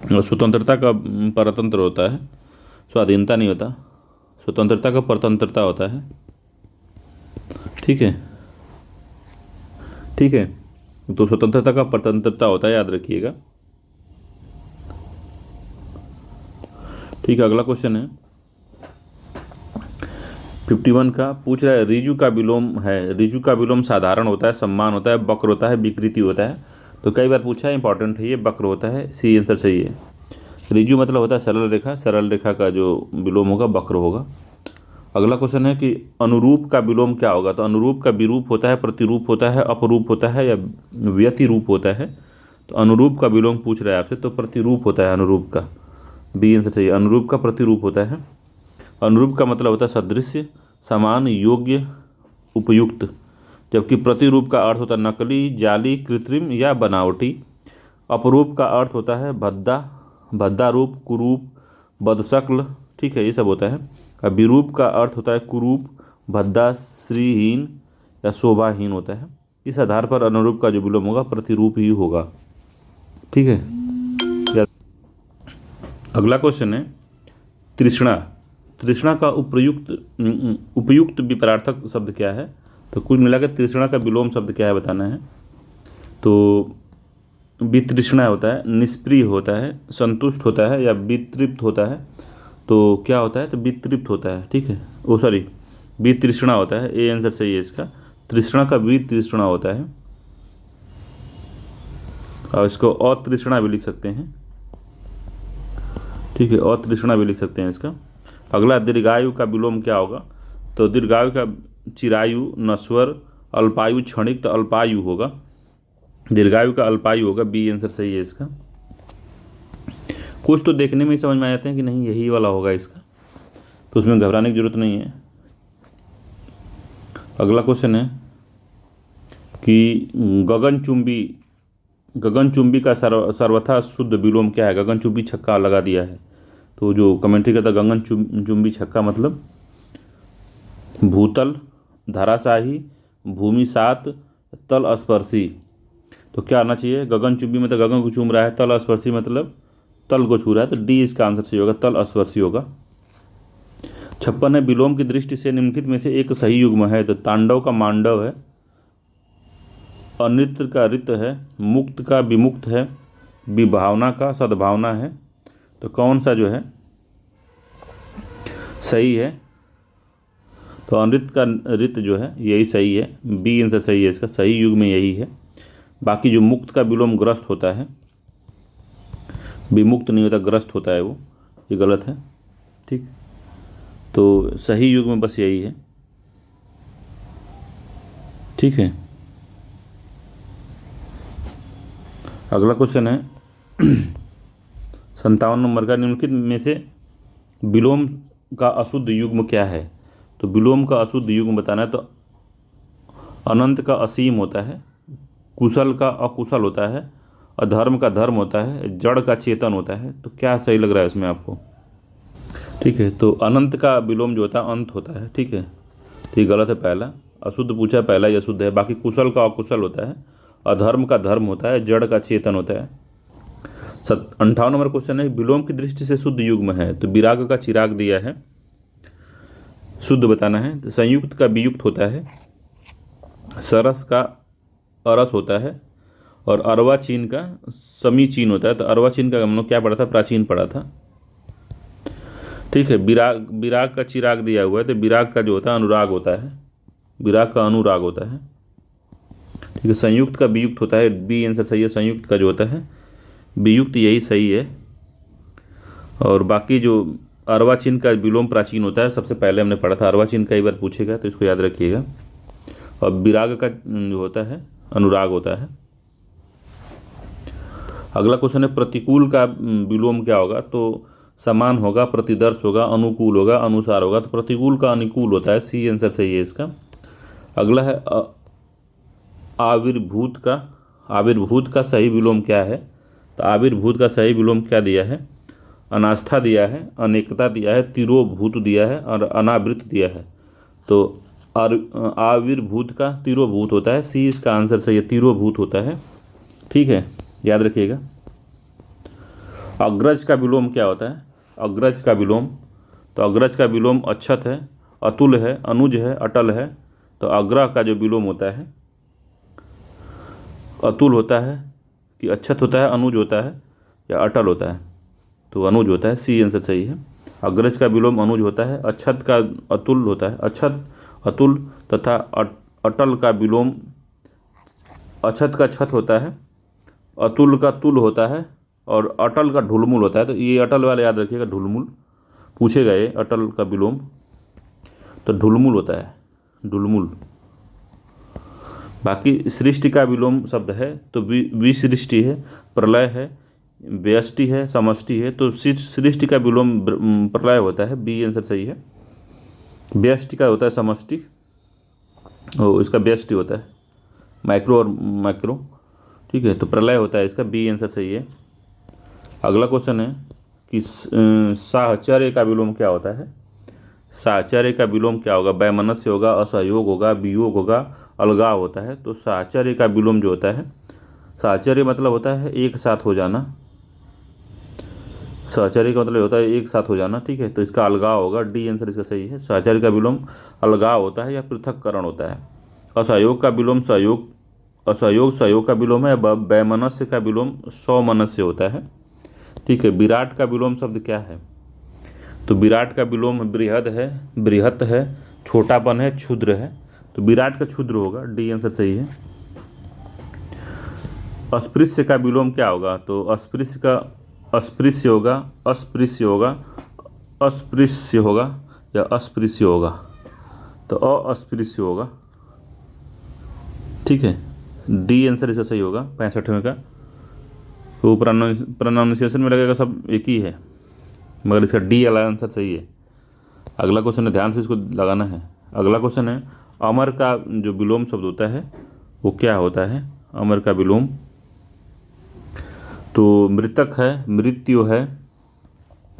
और स्वतंत्रता का परतंत्र होता है, स्वाधीनता नहीं होता, स्वतंत्रता का परतंत्रता होता है। ठीक है, ठीक है, तो स्वतंत्रता का परतंत्रता होता है, याद रखिएगा। ठीक है, अगला क्वेश्चन है 51 का, पूछ रहा है ऋजु का विलोम है। ऋजु का विलोम साधारण होता है, सम्मान होता है, वक्र होता है, विकृति होता है। तो कई बार पूछा है, इंपॉर्टेंट है, ये वक्र होता है, सी आंसर सही है। ऋजु मतलब होता है सरल रेखा, सरल रेखा का जो विलोम होगा वक्र होगा। अगला क्वेश्चन है कि अनुरूप का विलोम क्या होगा। तो अनुरूप का विरूप होता है, प्रतिरूप होता है, अपरूप होता है, या व्यतिरूप होता है। तो अनुरूप का विलोम पूछ रहा है आपसे, तो प्रतिरूप होता है अनुरूप का, बी आंसर सही है। अनुरूप का प्रतिरूप होता है। अनुरूप का मतलब होता है सदृश्य, समान, योग्य, उपयुक्त, जबकि प्रतिरूप का अर्थ होता है नकली, जाली, कृत्रिम या बनावटी। अपरूप का अर्थ होता है भद्दा, भद्दा रूप, कुरूप, बदशक्ल। ठीक है, ये सब होता है। और विरूप का अर्थ होता है कुरूप, भद्दा, श्रीहीन या शोभाहीन होता है। इस आधार पर अनुरूप का जो विलोम होगा प्रतिरूप ही होगा। ठीक है, अगला क्वेश्चन है तृष्णा। तृष्णा का उपयुक्त विपरार्थक शब्द क्या है। तो कुल मिलाकर तृष्णा का विलोम शब्द क्या है बताना है। तो वितृष्णा होता है, निष्प्रिय होता है, संतुष्ट होता है, या वितृप्त होता है। तो क्या होता है, तो वितृप्त होता है। ठीक है, ओ सॉरी, वितृष्णा होता है, ए आंसर सही है इसका। तृष्णा का वितृष्णा होता है, और इसको अतृष्णा भी लिख सकते हैं। ठीक है, अतृष्णा भी लिख सकते हैं इसका। अगला दीर्घायु का विलोम क्या होगा। तो दीर्घायु का चिरायु, नश्वर, अल्पायु, क्षणिक, तो अल्पायु होगा। दीर्घायु का अल्पायु होगा, बी आंसर सही है इसका। कुछ तो देखने में ही समझ में आ जाते हैं कि नहीं यही वाला होगा इसका, तो उसमें घबराने की जरूरत नहीं है। अगला क्वेश्चन है कि गगनचुंबी, गगनचुंबी का सर्वथा शुद्ध विलोम क्या है। गगनचुंबी छक्का लगा दिया है, तो जो कमेंट्री करता है गगनचुंबी छक्का मतलब भूतल, धराशाही, भूमि सात, तल स्पर्शी। तो क्या आना चाहिए, गगनचुंबी मतलब गगन को चूम रहा है, तल स्पर्शी मतलब तल को छू रहा है। तो डी इसका आंसर सही होगा, तल स्पर्शी होगा। 56 है, विलोम की दृष्टि से निम्नलिखित में से एक सही युग्म है। तो तांडव का मांडव है, अनृत का रित है, मुक्त का विमुक्त है, विभावना का सद्भावना है। तो कौन सा जो है सही है। तो अनृत का रित जो है यही सही है, बी आंसर सही है इसका। सही युग में यही है। बाकी जो मुक्त का विलोम ग्रस्त होता है, विमुक्त नहीं होता, ग्रस्त होता है वो, ये गलत है। ठीक, तो सही युग में बस यही है। ठीक है, अगला क्वेश्चन है 57 नंबर का, निम्नलिखित में से विलोम का अशुद्ध युग्म क्या है। तो विलोम का अशुद्ध युग्म बताना है तो अनंत का असीम होता है, कुशल का अकुशल होता है, अधर्म का धर्म होता है, जड़ का चेतन होता है। तो क्या सही लग रहा है इसमें आपको? ठीक है, तो अनंत का विलोम जो होता है अंत होता है। ठीक है, तो ये गलत है, पहला अशुद्ध पूछा है, पहला ही अशुद्ध है। बाकी कुशल का अकुशल होता है, अधर्म का धर्म होता है, जड़ का चेतन होता है। 58 नंबर क्वेश्चन है, विलोम की दृष्टि से शुद्ध युग्म है। तो विराग का चिराग दिया है, शुद्ध बताना है। तो संयुक्त का वियुक्त होता है, सरस का अरस होता है, और अर्वाचीन का समीचीन होता है। तो अर्वाचीन का हम लोग क्या पढ़ा था? प्राचीन पढ़ा था। ठीक है, विराग, विराग का चिराग दिया हुआ है, तो विराग का जो होता है अनुराग होता है, विराग का अनुराग होता है। ठीक है, संयुक्त का वियुक्त होता है, बी आंसर सही है। संयुक्त का जो होता है वियुक्त, यही सही है। और बाकी जो अर्वाचीन का विलोम प्राचीन होता है, सबसे पहले हमने पढ़ा था। अर्वाचीन कई बार पूछेगा तो इसको याद रखिएगा। और विराग का जो होता है अनुराग होता है। अगला क्वेश्चन है, प्रतिकूल का विलोम क्या होगा। तो समान होगा, प्रतिदर्श होगा, अनुकूल होगा, अनुसार होगा। तो प्रतिकूल का अनुकूल होता है, सी आंसर सही है इसका। अगला है आविर्भूत का, आविर्भूत का सही विलोम क्या है। तो आविर्भूत का सही विलोम क्या दिया है? अनास्था दिया है, अनेकता दिया है, तिरोभूत दिया है, और अनावृत दिया है। तो आविर्भूत का तिरोभूत होता है, सी इसका आंसर सही है, तिरोभूत होता है। ठीक है, याद रखिएगा। अग्रज का विलोम क्या होता है? अग्रज का विलोम, तो अग्रज का विलोम अच्छत है, अतुल है, अनुज है, अटल है। तो अग्रह का जो विलोम होता है अतुल होता है कि अच्छत होता है, अनुज होता है या अटल होता है? तो अनुज होता है, सी आंसर सही है। अग्रज का विलोम अनुज होता है, अच्छत का अतुल होता है, अच्छत, अतुल तथा अटल का विलोम अच्छत का छत होता है, अतुल का तुल होता है, और अटल का ढुलमुल होता है। तो ये अटल वाले याद रखिएगा, ढुलमुल पूछेगा ये, अटल का विलोम तो ढुलमुल होता है, ढुलमुल। बाकी सृष्टि का विलोम शब्द है तो विसृष्टि है, प्रलय है, व्यष्टि है, समष्टि है। तो सृष्टि का विलोम प्रलय होता है, बी आंसर सही है। व्यष्टि का होता है समष्टि, और इसका व्यष्टि होता है माइक्रो और मैक्रो। ठीक है, तो प्रलय होता है इसका, बी आंसर सही है। अगला क्वेश्चन है कि साहचर्य का विलोम क्या होता है। साहचर्य का विलोम क्या होगा? वैमनस्य होगा, असहयोग होगा, वियोग होगा, अलगाव होता है। तो साहचर्य का विलोम जो होता है, साहचर्य मतलब होता है एक साथ हो जाना, साहचर्य का मतलब होता है एक साथ हो जाना। ठीक है, तो इसका अलगाव होगा, डी आंसर इसका सही है। साहचर्य का विलोम अलगाव होता है या पृथक्करण होता है। असहयोग का विलोम सहयोग, असहयोग सहयोग का विलोम है। वैमनस्य का विलोम सौमनस्य होता है। ठीक है, विराट का विलोम शब्द क्या है? तो विराट का विलोम बृहद है, बृहत है, छोटापन है, क्षुद्र है। तो विराट का क्षुद्र होगा, डी आंसर सही है। अस्पृश्य का विलोम क्या होगा? तो अस्पृश्य का अस्पृश्य होगा, अस्पृश्य होगा, अस्पृश्य होगा या अस्पृश्य होगा? तो अस्पृश्य होगा। ठीक है, डी आंसर इसका सही होगा 65वें का। तो प्रोनाउंसिएशन में लगेगा सब एक ही है, मगर इसका डी वाला आंसर सही है। अगला क्वेश्चन है, ध्यान से इसको लगाना है। अगला क्वेश्चन है, अमर का जो विलोम शब्द होता है वो क्या होता है? अमर का विलोम तो मृतक है, मृत्यु है,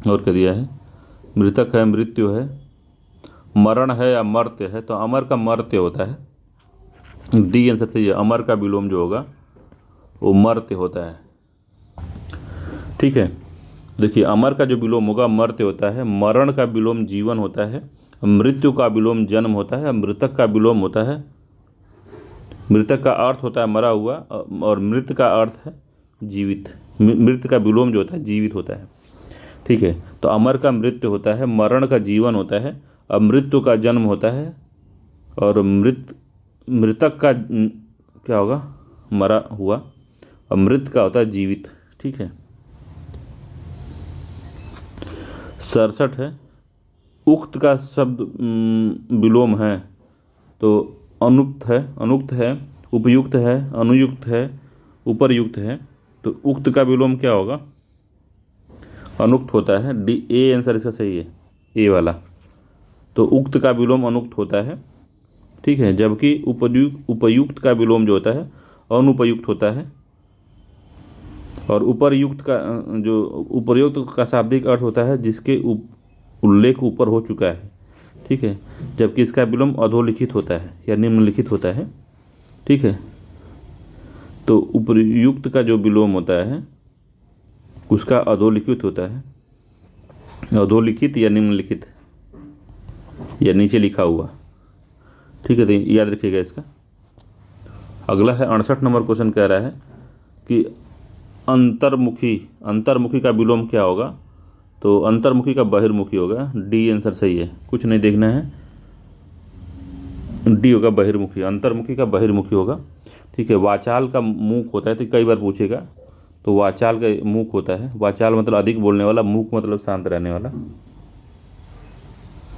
और क्या दिया है? मृतक है, मृत्यु है, मरण है या मर्त्य है। तो अमर का मर्त्य होता है, डी आंसर सही है। अमर का विलोम जो होगा वो मर्त्य होता है। ठीक है, देखिए अमर का जो विलोम होगा मर्त्य होता है, मरण का विलोम जीवन होता है, मृत्यु का विलोम जन्म होता है, मृतक का विलोम होता है, मृतक का अर्थ होता है मरा हुआ, और मृत का अर्थ है जीवित। मृत का विलोम जो होता है जीवित होता है। ठीक है, तो अमर का मृत्यु होता है, मरण का जीवन होता है, मृत्यु का जन्म होता है, और मृतक का क्या होगा? मरा हुआ, और मृत का होता है जीवित। ठीक है, 67 है, उक्त का शब्द विलोम है तो अनुक्त है, उपयुक्त है, अनुयुक्त है, उपरयुक्त है। तो उक्त का विलोम क्या होगा? अनुक्त होता है। डी, ए आंसर इसका सही है, ए वाला। तो उक्त का विलोम अनुक्त होता है, ठीक है, जबकि उपयुक्त का विलोम जो होता है अनुपयुक्त होता है। और उपर्युक्त का जो उपर्युक्त का शाब्दिक अर्थ होता है जिसके उल्लेख ऊपर हो चुका है, ठीक है, जबकि इसका विलोम अधोलिखित होता है या निम्नलिखित होता है, ठीक है। तो उपर्युक्त का जो विलोम होता है उसका अधोलिखित होता है, अधोलिखित या निम्नलिखित या नीचे लिखा हुआ, ठीक है। तो याद रखिएगा इसका। अगला है 68 नंबर क्वेश्चन, कह रहा है कि अंतर्मुखी का विलोम क्या होगा? तो अंतर्मुखी का बहिर्मुखी होगा। डी आंसर सही है, कुछ नहीं देखना है, डी होगा बहिर्मुखी। अंतर्मुखी का बहिर्मुखी होगा, ठीक है। वाचाल का मूक होता है, तो कई बार पूछेगा, तो वाचाल का मूक होता है। वाचाल मतलब अधिक बोलने वाला, मूक मतलब शांत रहने वाला,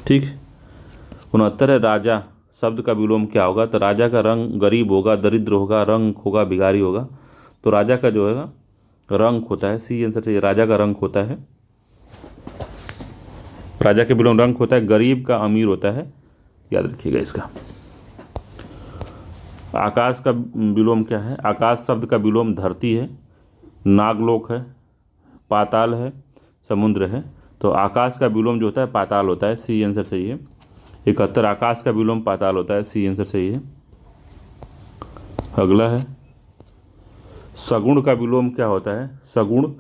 ठीक। 69 है राजा शब्द का विलोम क्या होगा? तो राजा का रंग गरीब होगा, दरिद्र होगा, रंग होगा, भिखारी होगा। तो राजा का जो है रंग होता है, सी आंसर चाहिए, राजा का रंग होता है। राजा के विलोम रंग होता है। गरीब का अमीर होता है, याद रखिएगा इसका। आकाश का विलोम क्या है? आकाश शब्द का विलोम धरती है, नागलोक है, पाताल है, समुद्र है। तो आकाश का विलोम जो होता है पाताल होता है, सी आंसर सही है। 71 आकाश का विलोम पाताल होता है, सी आंसर सही है। अगला है सगुण का विलोम क्या होता है? सगुण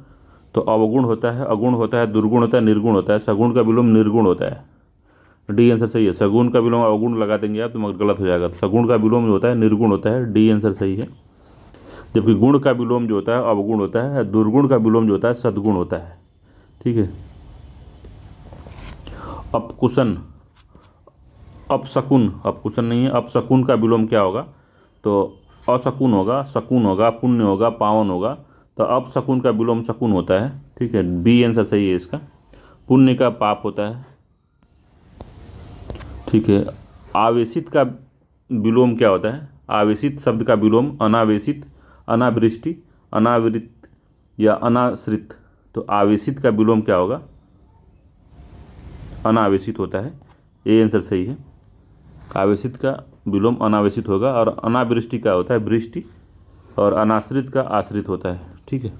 तो अवगुण होता है, अगुण होता है, दुर्गुण होता है, निर्गुण होता है। सगुण का विलोम निर्गुण होता है। डी आंसर सही है। सगुण का विलोम अवगुण लगा देंगे आप तो मगर गलत हो जाएगा। सगुण का विलोम जो होता है निर्गुण होता है, डी आंसर सही है। जबकि गुण का विलोम जो होता है अवगुण होता है, दुर्गुण का विलोम जो होता है सद्गुण होता है, ठीक है। अपकुशन, अपशकुन, अपकुशन नहीं है, अपशकुन का विलोम क्या होगा? तो अशकुन होगा, शकुन होगा, पुण्य होगा, पावन होगा। तो अपशकुन का विलोम शकुन होता है, ठीक है। बी आंसर सही है इसका। पुण्य का पाप होता है, ठीक है। आवेशित का विलोम क्या होता है? आवेशित शब्द का विलोम अनावेशित, अनावृष्टि, अनावृत या अनाश्रित। तो आवेशित का विलोम क्या होगा? अनावेशित होता है, ए आंसर सही है। आवेशित का विलोम अनावेशित होगा। और अनावृष्टि का होता है वृष्टि, और अनाश्रित का आश्रित होता है, ठीक है।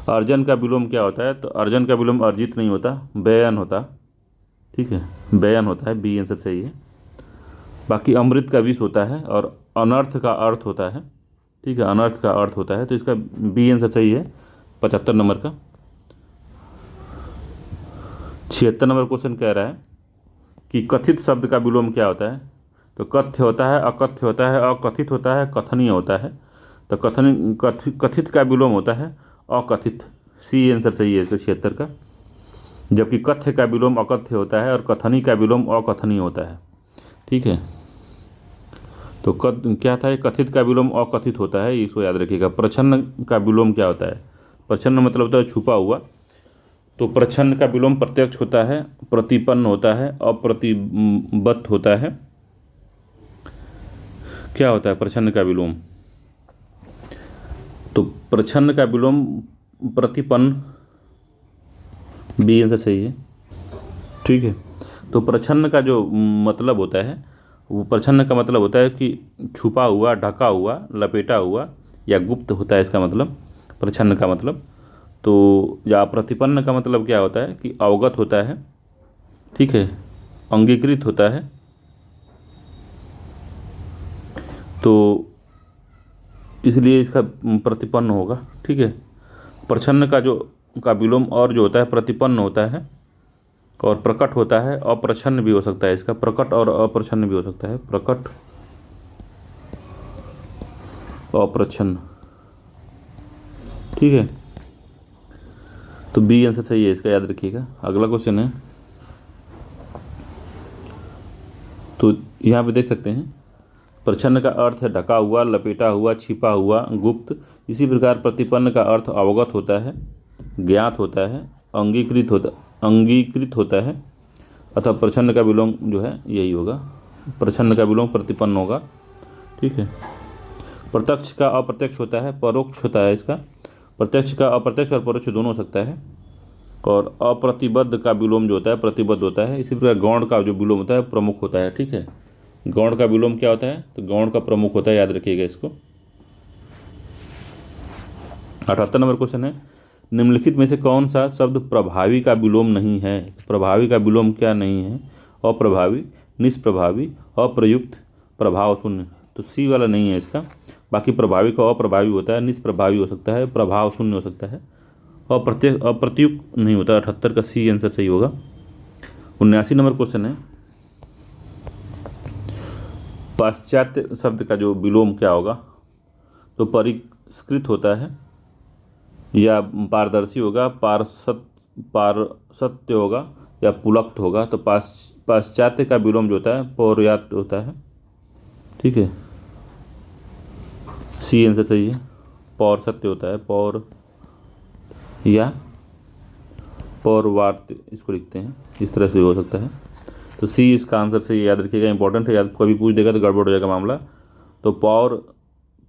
अर्जन का विलोम क्या होता है? तो अर्जन का विलोम अर्जित नहीं होता, व्ययन होता, ठीक है, व्ययन होता है, बी आंसर सही है। बाकी अमृत का विष होता है और अनर्थ का अर्थ होता है, ठीक है, अनर्थ का अर्थ होता है। तो इसका बी आंसर सही है 75 नंबर का। 76 नंबर क्वेश्चन कह रहा है कि कथित शब्द का विलोम क्या होता है? तो कथ्य होता है, अकथ्य होता है, अकथित होता है, कथनीय होता है। तो कथित का विलोम होता है अकथित, सी आंसर सही है इसका 76 का। जबकि कथ्य का विलोम अकथ्य होता है और कथनी का विलोम अकथनीय होता है, ठीक है। तो क्या था? कथित का विलोम अकथित होता है, इसको याद रखिएगा। प्रच्छन्न का विलोम क्या होता है? प्रच्छन्न मतलब होता है छुपा हुआ। तो प्रच्छन्न का विलोम प्रत्यक्ष होता है, प्रतिपन्न होता है, अप्रतिबद्ध होता है। क्या होता है प्रच्छन्न का विलोम? तो प्रच्छन्न का विलोम प्रतिपन्न, बी आंसर सही है, ठीक है। तो प्रच्छन्न का जो मतलब होता है वो प्रच्छन्न का मतलब होता है कि छुपा हुआ, ढका हुआ, लपेटा हुआ या गुप्त होता है इसका मतलब प्रच्छन्न का मतलब। तो या प्रतिपन्न का मतलब क्या होता है कि अवगत होता है, ठीक है, अंगीकृत होता है। तो इसलिए इसका प्रतिपन्न होगा, ठीक है। प्रच्छन्न का विलोम और जो होता है प्रतिपन्न होता है और प्रकट होता है, अप्रच्छन्न भी हो सकता है इसका, प्रकट और अप्रच्छन्न भी हो सकता है, प्रकट अप्रच्छन्न, ठीक है। तो बी आंसर सही है इसका, याद रखिएगा। अगला क्वेश्चन है, तो यहाँ पे देख सकते हैं प्रच्छन्न का अर्थ है ढका हुआ, लपेटा हुआ, छिपा हुआ, गुप्त। इसी प्रकार प्रतिपन्न का अर्थ अवगत होता है, ज्ञात होता है, अंगीकृत होता है। अतः प्रच्छन्न का विलोम जो है यही होगा, प्रच्छन्न का विलोम प्रतिपन्न होगा, ठीक है। प्रत्यक्ष का अप्रत्यक्ष होता है, परोक्ष होता है इसका। प्रत्यक्ष का अप्रत्यक्ष और परोक्ष दोनों हो सकता है। और अप्रतिबद्ध का विलोम जो होता है प्रतिबद्ध होता है। इसी प्रकार गौण का जो विलोम होता है प्रमुख होता है। ठीक है, गौण का विलोम क्या होता है? तो गौण का प्रमुख होता है, याद रखिएगा इसको। 78 नंबर क्वेश्चन है, निम्नलिखित में से कौन सा शब्द प्रभावी का विलोम नहीं है? प्रभावी का विलोम क्या नहीं है? अप्रभावी, निष्प्रभावी, अप्रयुक्त, प्रभाव शून्य। तो सी वाला नहीं है इसका। बाकी प्रभावी का अप्रभावी होता है, निष्प्रभावी हो सकता है, प्रभाव शून्य हो सकता है, अप्रत्युक्त नहीं होता। 78 का सी आंसर सही होगा। 79 नंबर क्वेश्चन है, पाश्चात्य शब्द का जो विलोम क्या होगा? तो परिष्कृत होता है या पारदर्शी होगा, पारसत्य होगा या पुलक्त होगा। तो पाश्चात्य का विलोम जो होता है पौर्यात होता है। ठीक है, सी आंसर सही है। पौरसत्य होता है, पौर या पौरवार्त इसको लिखते हैं, इस तरह से हो सकता है। तो सी इसका आंसर से याद रखिएगा, इंपॉर्टेंट है, याद कभी पूछ देगा तो गड़बड़ हो जाएगा मामला। तो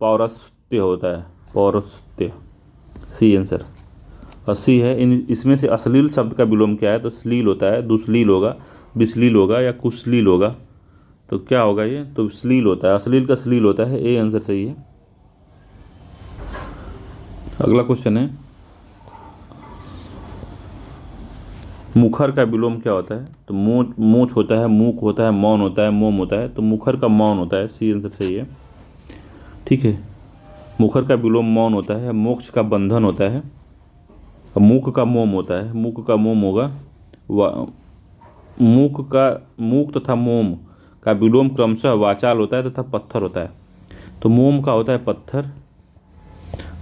पौरस्त्य होता है, पौरस्त्य, सी आंसर। और सी है। इसमें से अश्लील शब्द का विलोम क्या है? तो श्लील होता है, दुश्लील होगा, विश्लील होगा या कुश्लील होगा। तो क्या होगा ये? तो श्लील होता है, अश्लील का श्लील होता है। ए आंसर सही है। अगला क्वेश्चन है, मुखर का विलोम क्या होता है? तो मूछ होता है, मूक होता है, मौन होता है, मोम होता है। तो मुखर का मौन होता है, सी आंसर सही है। ठीक है, मुखर का विलोम मौन होता है। मोक्ष का बंधन होता है। मूक का मोम होता है, मूक का मोम होगा। मूक तथा मोम का विलोम क्रमशः वाचाल होता है तथा पत्थर होता है। तो मोम का होता है पत्थर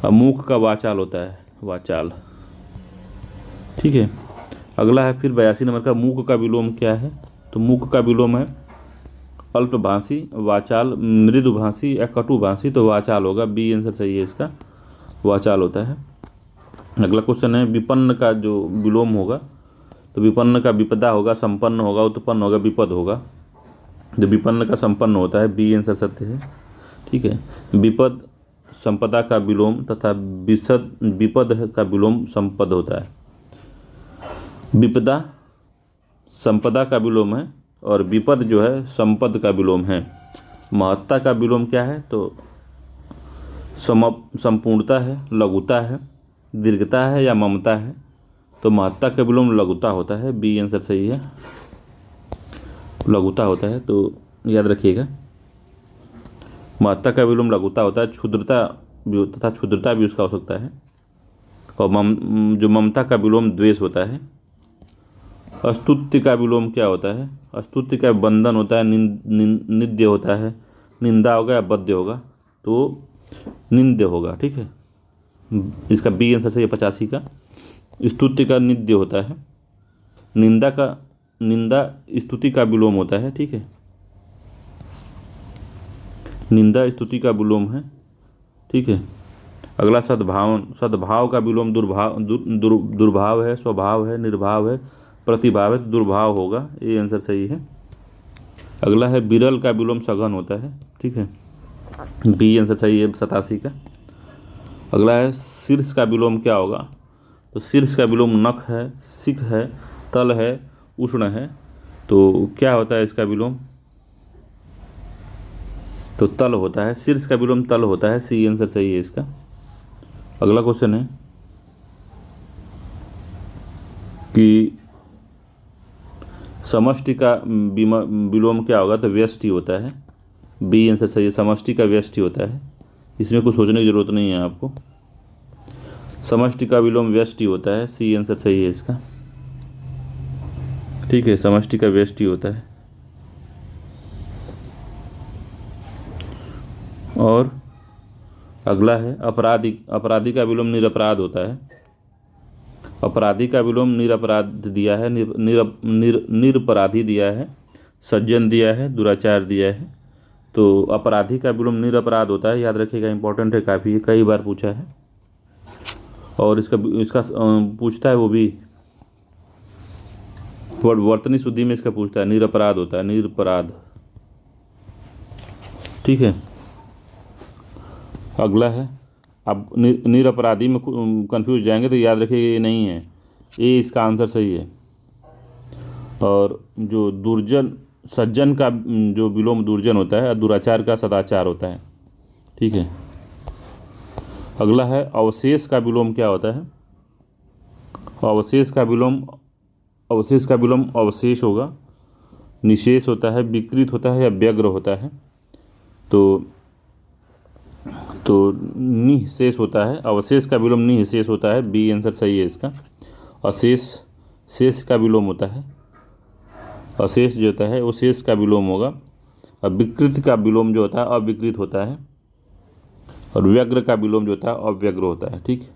और मूक का वाचाल होता है, वाचाल। ठीक है, अगला है फिर 82 नंबर का, मूक का विलोम क्या है? तो मूक का विलोम है अल्पभाषी, वाचाल, मृदुभाषी या कटुभाषी। तो वाचाल होगा, बी आंसर सही है इसका, वाचाल होता है। अगला क्वेश्चन है, विपन्न का जो विलोम होगा, तो विपन्न का विपदा होगा, संपन्न होगा, उत्पन्न होगा, विपद होगा। जो विपन्न का संपन्न होता है, बी आंसर सत्य है। ठीक है, विपद संपदा का विलोम तथा विपद का विलोम संपद होता है। विपदा संपदा का विलोम है और विपद जो है संपद का विलोम है। महत्ता का विलोम क्या है? तो संपूर्णता है, लघुता है, दीर्घता है या ममता है। तो महत्ता का विलोम लघुता होता है, बी आंसर सही है, लघुता होता है। तो याद रखिएगा, महत्ता का विलोम लघुता होता है। क्षुद्रता तथा क्षुद्रता भी उसका हो सकता है। और जो ममता का विलोम द्वेष होता है। अस्तुत्य का विलोम क्या होता है? अस्तुत्य का बंधन होता है, निंद्य होता है, निंदा होगा या बद्य होगा। तो निंद्य होगा। ठीक है, इसका बी आंसर सही है 85 का। स्तुत्य का निंद्य होता है, निंदा स्तुति का विलोम होता है। ठीक है, निंदा स्तुति का विलोम है। ठीक है, अगला सद्भाव का विलोम दुर्भाव है, स्वभाव है, निर्भाव है, प्रतिभाव है। तो दुर्भाव होगा, ये आंसर सही है। अगला है विरल का विलोम सघन होता है। ठीक है, बी आंसर सही है 87 का। अगला है शीर्ष का विलोम क्या होगा? तो शीर्ष का विलोम नख है, सिख है, तल है, उष्ण है। तो क्या होता है इसका विलोम? तो तल होता है, शीर्ष का विलोम तल होता है, सी आंसर सही है इसका। अगला क्वेश्चन है कि समष्टि का विलोम क्या होगा? तो व्यष्टि होता है, बी आंसर सही है, समष्टि का व्यष्टि होता है। इसमें कुछ सोचने की जरूरत नहीं है आपको, समष्टि का विलोम व्यष्टि होता है, सी आंसर सही है इसका। ठीक है, समष्टि का व्यष्टि होता है। और अगला है अपराधी का विलोम निरपराध होता है। अपराधी का विलोम निरपराध दिया है, निरपराधी दिया है, सज्जन दिया है, दुराचार दिया है। तो अपराधी का विलोम निरपराध होता है, याद रखिएगा, इंपॉर्टेंट है काफ़ी, कई बार पूछा है। और इसका पूछता है वो भी वर्तनी शुद्धि में इसका पूछता है, निरपराध होता है, निरपराध। ठीक है, अगला है आप निरपराधी में कंफ्यूज जाएंगे तो याद रखिए ये नहीं है, ये इसका आंसर सही है। और जो दुर्जन सज्जन का जो विलोम दुर्जन होता है, दुराचार का सदाचार होता है। ठीक है, अगला है अवशेष का विलोम क्या होता है। अवशेष का विलोम अवशेष होगा, निशेष होता है, विकृत होता है या व्यग्र होता है। तो निशेष होता है। अवशेष का विलोम निशेष होता है, बी आंसर सही है इसका। अशेष शेष का विलोम होता है, अशेष जो होता है वो शेष का विलोम होगा। और विकृत का विलोम जो होता है अविकृत होता है। और व्यग्र का विलोम जो होता है अव्यग्र होता है। ठीक,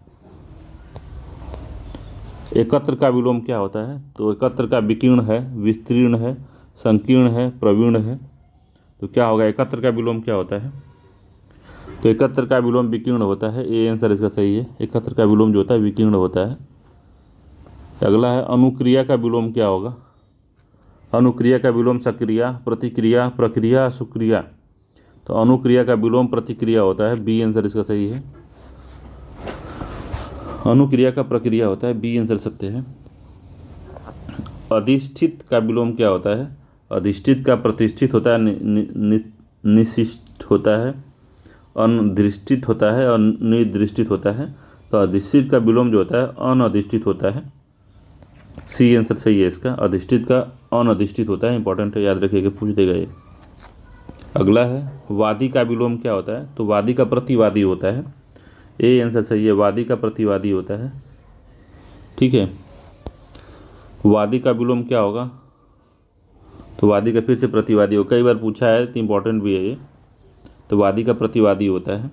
एकत्र का विलोम क्या होता है। तो एकत्र का विकीर्ण है, विस्तीर्ण है, संकीर्ण है, प्रवीण है। तो क्या होगा, एकत्र का विलोम क्या होता है। तो एकत्र का विलोम विकीर्ण होता है, ए आंसर इसका सही है। एकत्र का विलोम जो होता है विकीर्ण होता है। अगला है अनुक्रिया का विलोम क्या होगा। अनुक्रिया का विलोम सक्रिया, प्रतिक्रिया, प्रक्रिया, सुक्रिया। तो अनुक्रिया का विलोम प्रतिक्रिया होता है, बी आंसर इसका सही है। अनुक्रिया का प्रक्रिया होता है, बी आंसर सत्य है। अधिष्ठित का विलोम क्या होता है। अधिष्ठित का प्रतिष्ठित होता है, निशिष्ट होता है, अनधिष्ठित होता है और निर्दिष्टित होता है। तो अधिष्ठित का विलोम जो होता है अनधिष्ठित होता है, सी आंसर सही है इसका। अधिष्ठित का अनधिष्ठित होता है, इंपॉर्टेंट है, याद रखिएगा, पूछ देगा ये। अगला है वादी का विलोम क्या होता है। तो वादी का प्रतिवादी होता है, ए आंसर सही है। वादी का प्रतिवादी होता है। ठीक है, वादी का विलोम क्या होगा। तो वादी का फिर से प्रतिवादी हो, कई बार पूछा है तो इंपॉर्टेंट भी है ये। तो वादी का प्रतिवादी होता है।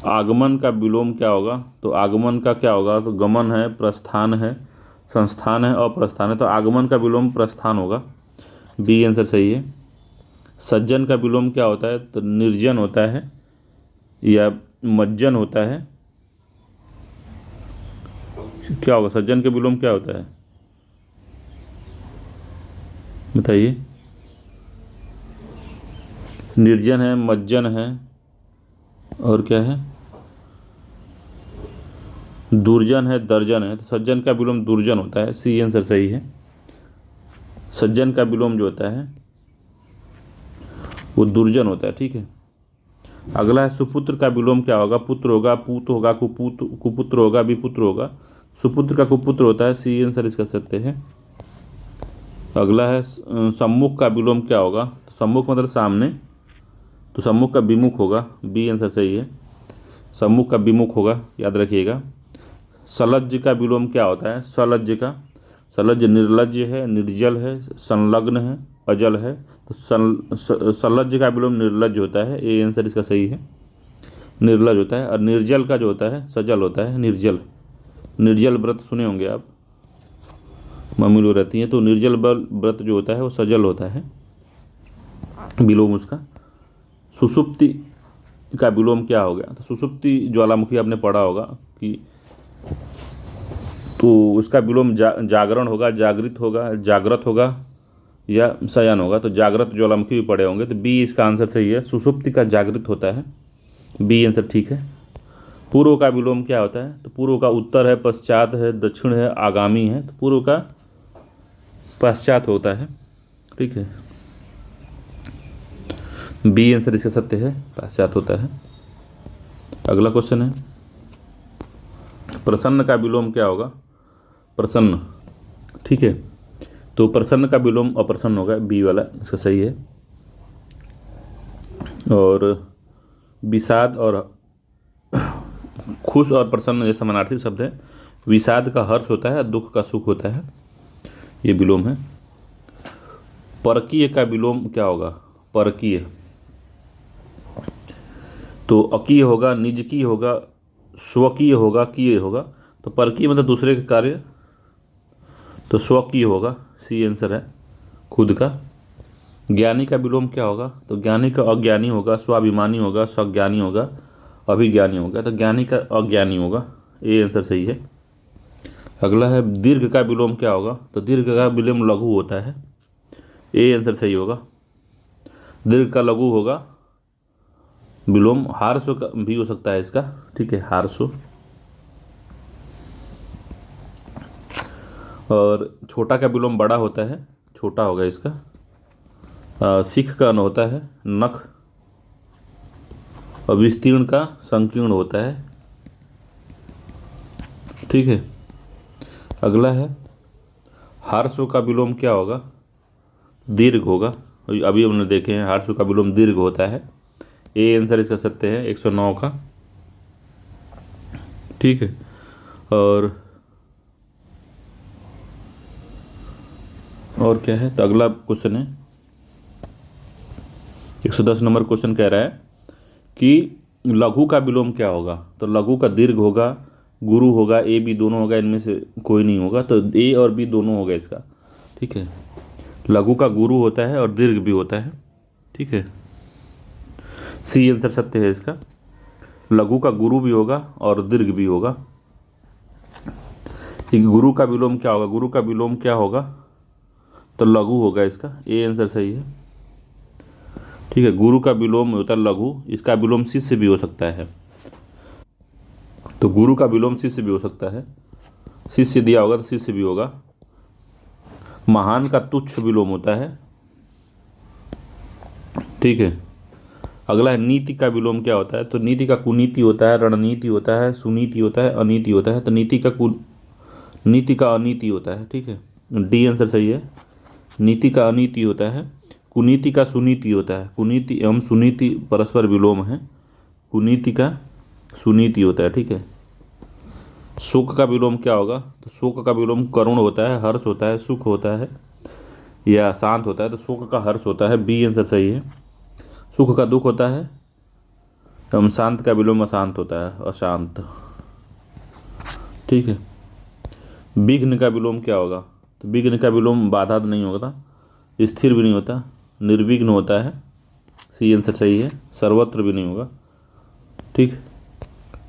आगमन का विलोम क्या होगा। तो आगमन का क्या होगा। तो गमन है, प्रस्थान है, संस्थान है और प्रस्थान है। तो आगमन का विलोम प्रस्थान होगा, बी आंसर सही है। सज्जन का विलोम क्या होता है। तो निर्जन होता है या मज्जन होता है। क्या होगा, सज्जन के विलोम क्या होता है बताइए। निर्जन है, मज्जन है और क्या है, दुर्जन है, दर्जन है। तो सज्जन का विलोम दुर्जन होता है, सी आंसर सही है। सज्जन का विलोम जो होता है वो दुर्जन होता है। ठीक है, अगला है सुपुत्र का विलोम क्या होगा। पुत्र होगा, पूत होगा, कुपुत्र होगा, विपुत्र होगा। सुपुत्र का कुपुत्र होता है, सी आंसर इसका सत्य है। अगला है सम्मुख का विलोम क्या होगा। सम्मुख मतलब सामने, तो सम्मुख का विमुख होगा, बी आंसर सही है। सम्मुख का विमुख होगा, याद रखिएगा। सलज्ज का विलोम क्या होता है। सलज्ज निर्लज्ज है, निर्जल है, संलग्न है, अजल है। तो सलज्ज का विलोम निर्लज्ज होता है, ए आंसर इसका सही है। निर्लज्ज होता है। और निर्जल का जो होता है सजल होता है, निर्जल व्रत सुने होंगे आप, मम्मी लोग रहती हैं। तो निर्जल व्रत जो होता है वो सजल होता है, विलोम उसका। सुषुप्ति का विलोम क्या हो गया। तो सुषुप्ति ज्वालामुखी आपने पढ़ा होगा कि, तो उसका विलोम जागरण होगा, जागृत होगा, जागृत होगा या शयन होगा। तो जागृत ज्वालामुखी भी पढ़े होंगे, तो बी इसका आंसर सही है। सुषुप्ति का जागृत होता है, बी आंसर ठीक है। पूर्व का विलोम क्या होता है। तो पूर्व का उत्तर है, पश्चात है, दक्षिण है, आगामी है। तो पूर्व का पश्चात होता है। ठीक है, बी आंसर इसका सत्य है, पश्चात होता है। अगला क्वेश्चन है प्रसन्न का विलोम क्या होगा। प्रसन्न, ठीक है, तो प्रसन्न का विलोम अप्रसन्न होगा, बी वाला इसका सही है। और विषाद और खुश और प्रसन्न जैसा समानार्थी शब्द है। विषाद का हर्ष होता है, दुख का सुख होता है, ये विलोम है। परकीय का विलोम क्या होगा। परकीय, तो अकीय होगा, निजकीय होगा, स्वकीय होगा, कीय होगा। तो परकीय मतलब दूसरे का कार्य, तो स्वकीय होगा, सी आंसर है, खुद का। ज्ञानी का विलोम क्या होगा। तो ज्ञानी का अज्ञानी होगा, स्वाभिमानी होगा, स्वज्ञानी होगा, अभिज्ञानी होगा। तो ज्ञानी का अज्ञानी होगा, ए आंसर सही है। अगला है दीर्घ का विलोम क्या होगा। तो दीर्घ का विलोम लघु होता है, ए आंसर सही होगा। दीर्घ का लघु होगा विलोम हार्सो का भी हो सकता है इसका, ठीक है, हार्सो। और छोटा का विलोम बड़ा होता है, छोटा होगा इसका। सिख का न होता है नख, और विस्तीर्ण का संकीर्ण होता है, ठीक है। अगला है हार्सो का विलोम क्या होगा, दीर्घ होगा। अभी हमने देखे हैं हार्सो का विलोम दीर्घ होता है। ए आंसर इसका सत्य है 109 का, ठीक है। और क्या है, तो अगला क्वेश्चन है 110 नंबर क्वेश्चन कह रहा है कि लघु का विलोम क्या होगा। तो लघु का दीर्घ होगा, गुरु होगा, ए बी दोनों होगा, इनमें से कोई नहीं होगा, तो ए और बी दोनों होगा इसका, ठीक है। लघु का गुरु होता है और दीर्घ भी होता है, ठीक है। सी आंसर सत्य है इसका, लघु का गुरु भी होगा और दीर्घ भी होगा। गुरु का विलोम क्या होगा, गुरु का विलोम क्या होगा, तो लघु होगा इसका, ए आंसर सही है, ठीक है। गुरु का विलोम होता है लघु, इसका विलोम शिष्य भी हो सकता है। तो गुरु का विलोम शिष्य भी हो सकता है, शिष्य दिया होगा तो शिष्य भी होगा। महान का तुच्छ विलोम होता है, ठीक है। अगला है नीति का विलोम क्या होता है। तो नीति का कुनीति होता है, रणनीति होता है, सुनीति होता है, अनीति होता है। तो नीति का अनीति होता है, ठीक है, डी आंसर सही है। नीति का अनीति होता है, कुनीति का सुनीति होता है। कुनीति एवं सुनीति परस्पर विलोम है, कुनीति का सुनीति होता है, ठीक है। शोक का विलोम क्या होगा। तो शोक का विलोम करुण होता है, हर्ष होता है, सुख होता है या शांत होता है। तो शोक का हर्ष होता है, बी आंसर सही है। सुख का दुख होता है एवं शांत का विलोम अशांत होता है, अशांत, ठीक है। विघ्न का विलोम क्या होगा। तो विघ्न का विलोम बाधा नहीं होता, स्थिर भी नहीं होता, निर्विघ्न होता है, सी आंसर सही है। सर्वत्र भी नहीं होगा, ठीक।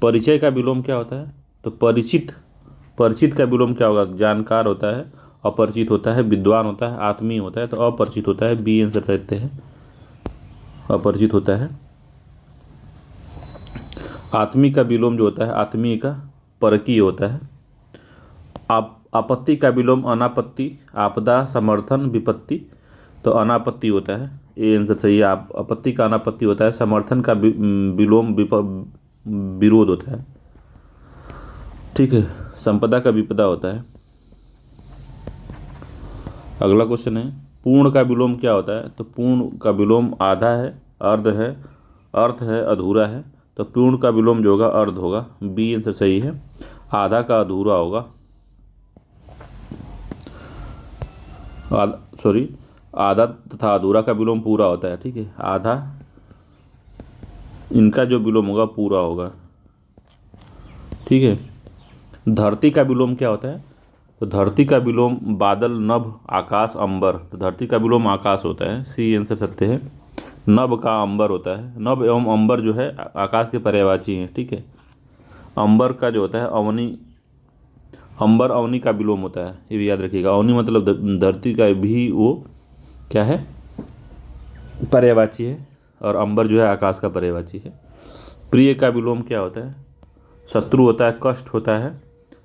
परिचय का विलोम क्या होता है। तो परिचित का विलोम क्या होगा, जानकार होता है, अपरिचित होता है, विद्वान होता है, आत्मीय होता है। तो अपरिचित होता है, बी आंसर सत्य है, अपरिचित होता है। आत्मीय का विलोम जो होता है, आत्मीय का परकीय होता है। आपत्ति का विलोम अनापत्ति, आपदा, समर्थन, विपत्ति। तो अनापत्ति होता है, ए आंसर सही है। आपत्ति का अनापत्ति होता है, समर्थन का विलोम विरोध होता है, ठीक है। संपदा का विपदा होता है। अगला क्वेश्चन है पूर्ण का विलोम क्या होता है। तो पूर्ण का विलोम आधा है, अर्थ है, अधूरा है। तो पूर्ण का विलोम जो होगा अर्ध होगा, बी आंसर सही है। आधा का अधूरा होगा, आधा तथा अधूरा का विलोम पूरा होता है, ठीक है। आधा, इनका जो विलोम होगा पूरा होगा, ठीक है। धरती का विलोम क्या होता है। तो धरती का विलोम बादल, नभ, आकाश, अंबर। तो धरती का विलोम आकाश होता है, सी आंसर सत्य है। नभ का अंबर होता है, नभ एवं अंबर जो है आकाश के पर्यायवाची हैं, ठीक है। अंबर का जो होता है अवनी, अंबर अवनी का विलोम होता है, ये भी याद रखिएगा। अवनी मतलब धरती का भी वो क्या है, पर्यायवाची है, और अंबर जो है आकाश का पर्यायवाची है। प्रिय का विलोम क्या होता है। शत्रु होता है, कष्ट होता है,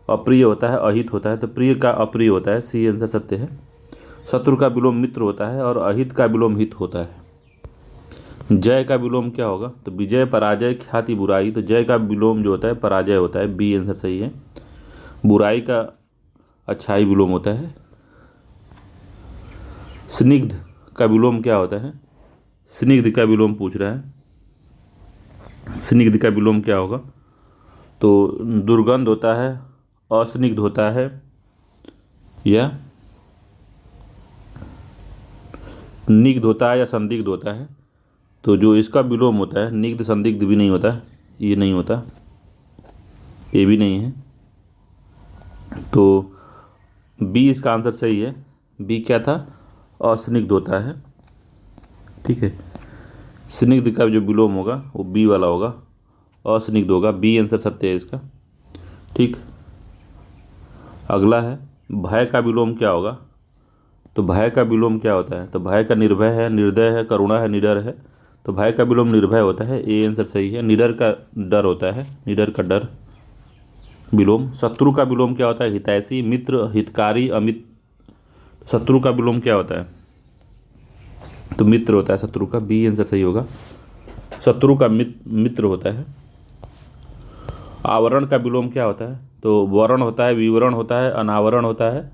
अप्रिय होता है, अहित होता है। तो प्रिय का अप्रिय होता है, सी आंसर सत्य है। शत्रु का विलोम मित्र होता है और अहित का विलोम हित होता है। जय का विलोम क्या होगा। तो विजय, पराजय, ख्याति, बुराई। तो जय का विलोम जो होता है पराजय होता है, बी आंसर सही है। बुराई का अच्छाई विलोम होता है। स्निग्ध का विलोम क्या होता है। स्निग्ध का विलोम पूछ रहा है, स्निग्ध का विलोम क्या होगा। तो दुर्गंध होता है, अस्निग्ध होता है, या निग्ध होता है, या संदिग्ध होता है। तो जो इसका विलोम होता है निग्ध, संदिग्ध भी नहीं होता, ये नहीं होता, ये भी नहीं है। तो बी इसका आंसर सही है। बी क्या था, अस्निग्ध होता है, ठीक है। स्निग्ध का जो विलोम होगा वो बी वाला होगा, अस्निग्ध होगा, बी आंसर सत्य है इसका, ठीक। अगला है भय का विलोम क्या होगा। तो भय का विलोम क्या होता है। तो भय का निर्भय है, निर्दय है, करुणा है, निडर है। तो भय का विलोम निर्भय होता है, ए आंसर सही है। निडर का डर होता है, निडर का डर विलोम। शत्रु का विलोम क्या होता है? हितैषी, मित्र, हितकारी, अमित। शत्रु का विलोम क्या होता है? तो मित्र होता है शत्रु का, बी आंसर सही होगा। शत्रु का मित्र होता है। आवरण का विलोम क्या होता है? तो वरण होता है, विवरण होता है, अनावरण होता है,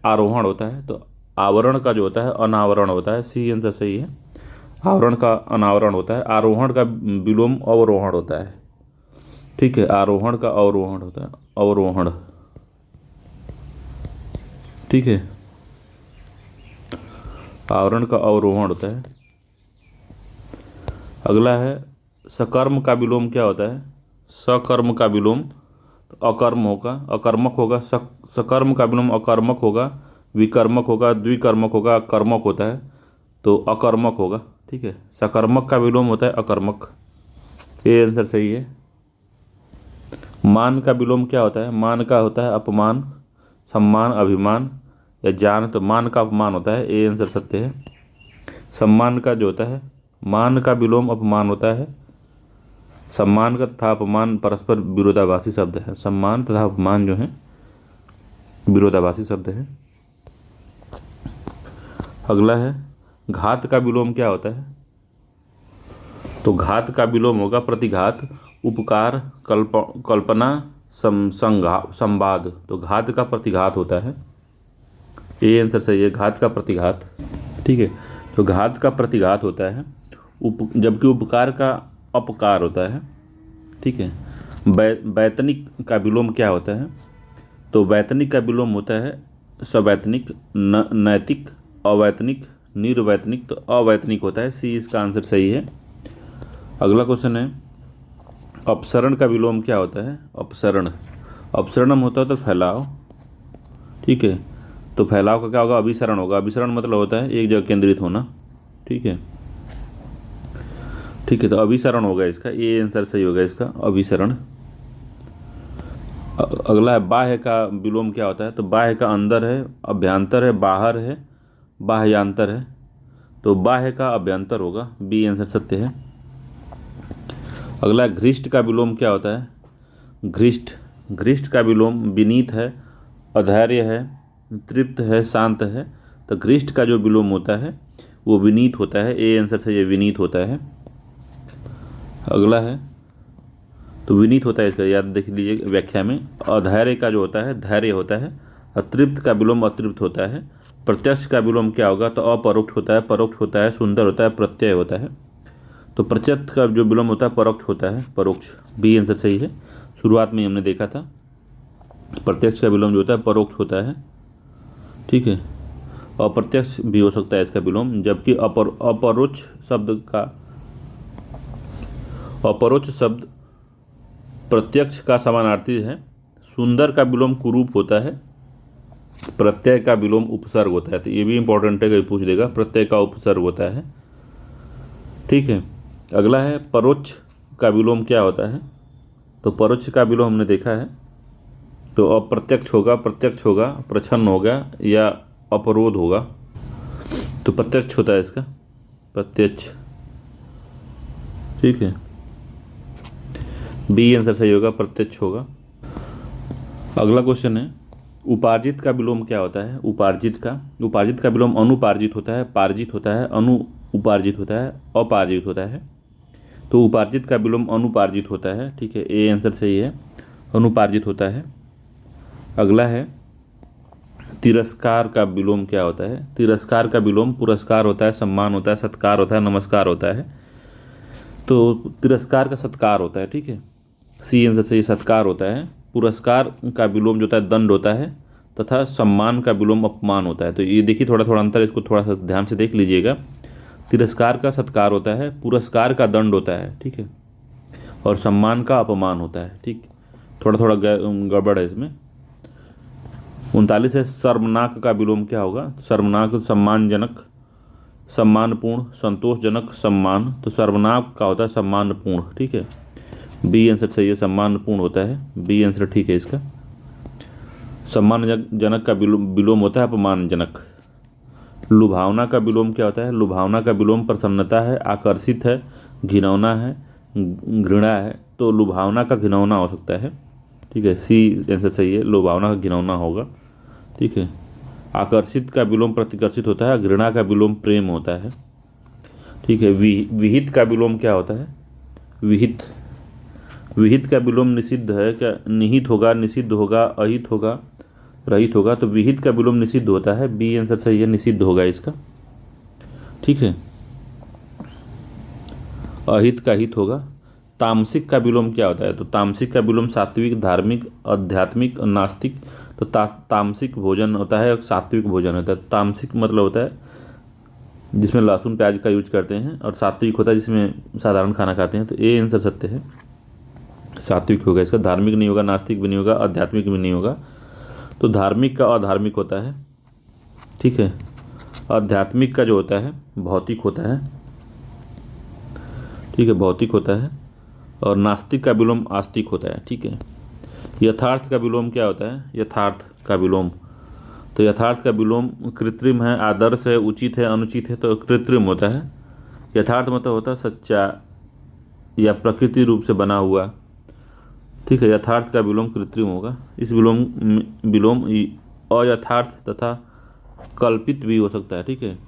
आरोहण होता है। तो आवरण का जो होता है अनावरण होता है, सी आंसर सही है। आवरण का अनावरण होता है। आरोहण का विलोम अवरोहण होता है, ठीक है। आरोहण का अवरोहण होता है, अवरोहण, ठीक है। आवरण का अवरोहण होता है। अगला है सकर्म का विलोम क्या होता है? सकर्म का विलोम तो अकर्म होगा, अकर्मक होगा। सकर्म का विलोम अकर्मक होगा, विकर्मक होगा, द्विकर्मक होगा, कर्मक होता है तो अकर्मक होगा, ठीक है। सकर्मक का विलोम होता है अकर्मक, ये आंसर सही है। मान का विलोम क्या होता है? मान का होता है अपमान, सम्मान, अभिमान या जान। तो मान का अपमान होता है, ए आंसर सत्य है। सम्मान का जो होता है, मान का विलोम अपमान होता है। सम्मान का तथा अपमान परस्पर विरोधाभासी शब्द है। सम्मान तथा अपमान जो है विरोधाभासी शब्द है। अगला है घात का विलोम क्या होता है? तो घात का विलोम होगा प्रतिघात, उपकार, कल्पना, संवाद। तो घात का प्रतिघात होता है, ये आंसर सही है। घात का प्रतिघात, ठीक है। तो घात का प्रतिघात होता है जबकि उपकार का अपकार होता है, ठीक है। वैतनिक का विलोम क्या होता है? तो वैतनिक का विलोम होता है सवैतनिक, नैतिक, अवैतनिक, निर्वैतनिक। तो अवैतनिक होता है, सी इसका आंसर सही है। अगला क्वेश्चन है अपसरण का विलोम क्या होता है? अपसरण, अपसरणम होता है तो फैलाव, ठीक है। तो फैलाव का क्या होगा? अभिसरण होगा। अभिसरण मतलब होता है एक जगह केंद्रित होना, ठीक है, ठीक है। तो अभिसरण होगा इसका, ये आंसर सही होगा इसका, अभिसरण। अगला है बाह्य का विलोम क्या होता है? तो बाह्य का अंदर है, अभ्यंतर है, बाहर है, बाह्यांतर है। तो बाह्य का अभ्यंतर होगा, बी आंसर सत्य है। अगला घृष्ट का विलोम क्या होता है? घृष्ट, घृष्ट का विलोम विनीत है, अधैर्य है, तृप्त है, शांत है। तो घृष्ट का जो विलोम होता है वो विनीत होता है, ए आंसर से ये विनीत होता है। अगला है तो विनीत होता है, इसका याद देख लीजिए व्याख्या में। अधैर्य का जो होता है धैर्य होता है। अतृप्त का विलोम अतृप्त होता है। प्रत्यक्ष का विलोम क्या होगा? तो अपरोक्ष होता है, परोक्ष होता है, सुंदर होता है, प्रत्यय होता है। तो प्रत्यक्ष का जो विलोम होता है परोक्ष होता है, परोक्ष, बी आंसर सही है। शुरुआत में हमने देखा था प्रत्यक्ष का विलोम जो होता है परोक्ष होता है, ठीक है। अप्रत्यक्ष भी हो सकता है इसका विलोम, जबकि अपरोक्ष शब्द का, अपरोक्ष शब्द प्रत्यक्ष का समानार्थी है। सुंदर का विलोम कुरूप होता है। प्रत्यय का विलोम उपसर्ग होता है। तो ये भी इंपॉर्टेंट है, कहीं पूछ देगा, प्रत्यय का उपसर्ग होता है, ठीक है। अगला है परोक्ष का विलोम क्या होता है? तो परोक्ष का विलोम हमने देखा है, तो अप्रत्यक्ष होगा, प्रत्यक्ष होगा, प्रच्छन्न होगा या अपरोध होगा। तो प्रत्यक्ष होता है इसका, प्रत्यक्ष, ठीक है, बी आंसर सही होगा, प्रत्यक्ष होगा। अगला क्वेश्चन है उपार्जित का विलोम क्या होता है? उपार्जित का विलोम अनुपार्जित होता है, पार्जित होता है, अनु उपार्जित होता है, अपार्जित होता है। तो उपार्जित का विलोम अनुपार्जित होता है, ठीक है, ए आंसर सही है, अनुपार्जित होता है। अगला है तिरस्कार का विलोम क्या होता है? तिरस्कार का विलोम पुरस्कार होता है, सम्मान होता है, सत्कार होता है, नमस्कार होता है। तो तिरस्कार का सत्कार होता है, ठीक है, सी आंसर सही, सत्कार होता है। पुरस्कार का विलोम जो होता है दंड होता है तथा सम्मान का विलोम अपमान होता है। तो ये देखिए थोड़ा थोड़ा अंतर, इसको थोड़ा सा ध्यान से देख लीजिएगा। तिरस्कार का सत्कार होता है, पुरस्कार का दंड होता है, ठीक है, और सम्मान का अपमान होता है, ठीक। थोड़ा थोड़ा गड़बड़ है इसमें। 39 है सर्वनाक का विलोम क्या होगा? सर्वनाक सम्मानजनक, सम्मानपूर्ण, संतोषजनक, सम्मान। तो सर्वनाक का होता है सम्मानपूर्ण, ठीक है, बी आंसर सही है, सम्मानपूर्ण होता है, बी आंसर ठीक है इसका। सम्मानजनक का विलोम होता है अपमानजनक, लुभावना का विलोम क्या होता है? लुभावना का विलोम प्रसन्नता है, आकर्षित है, घिनौना है, घृणा है। तो लुभावना का घिनौना हो सकता है, ठीक है, सी आंसर सही है, लुभावना का घिनौना होगा, ठीक है। आकर्षित का विलोम प्रतिकर्षित होता है, घृणा का विलोम प्रेम होता है, ठीक है। विहित का विलोम क्या होता है? विहित, विहित का विलोम निषिद्ध है क्या? निहित होगा, निषिद्ध होगा, अहित होगा, रहित होगा। तो विहित का विलोम निषिद्ध होता है, बी आंसर सही है, निषिद्ध होगा इसका, ठीक है। अहित का हित होगा। तामसिक का विलोम क्या होता है? तो तामसिक का विलोम सात्विक, धार्मिक, आध्यात्मिक, नास्तिक। तो तामसिक भोजन होता है और सात्विक भोजन होता है। तामसिक मतलब होता है जिसमें लहसुन प्याज का यूज करते हैं, और सात्विक होता है जिसमें साधारण खाना खाते हैं। तो ए आंसर सत्य है, सात्विक होगा इसका। धार्मिक नहीं होगा, नास्तिक भी नहीं होगा, आध्यात्मिक भी नहीं होगा। तो धार्मिक का अधार्मिक होता है, ठीक है। आध्यात्मिक का जो होता है भौतिक होता है, ठीक है, भौतिक होता है। और नास्तिक का विलोम आस्तिक होता है, ठीक है। यथार्थ का विलोम क्या होता है? यथार्थ का विलोम, तो यथार्थ का विलोम कृत्रिम है, आदर्श है, उचित है, अनुचित है। तो कृत्रिम होता है। यथार्थ मतलब होता है सच्चा या प्रकृति रूप से बना हुआ, ठीक है। यथार्थ का विलोम कृत्रिम होगा। इस विलोम अयथार्थ तथा कल्पित भी हो सकता है, ठीक है।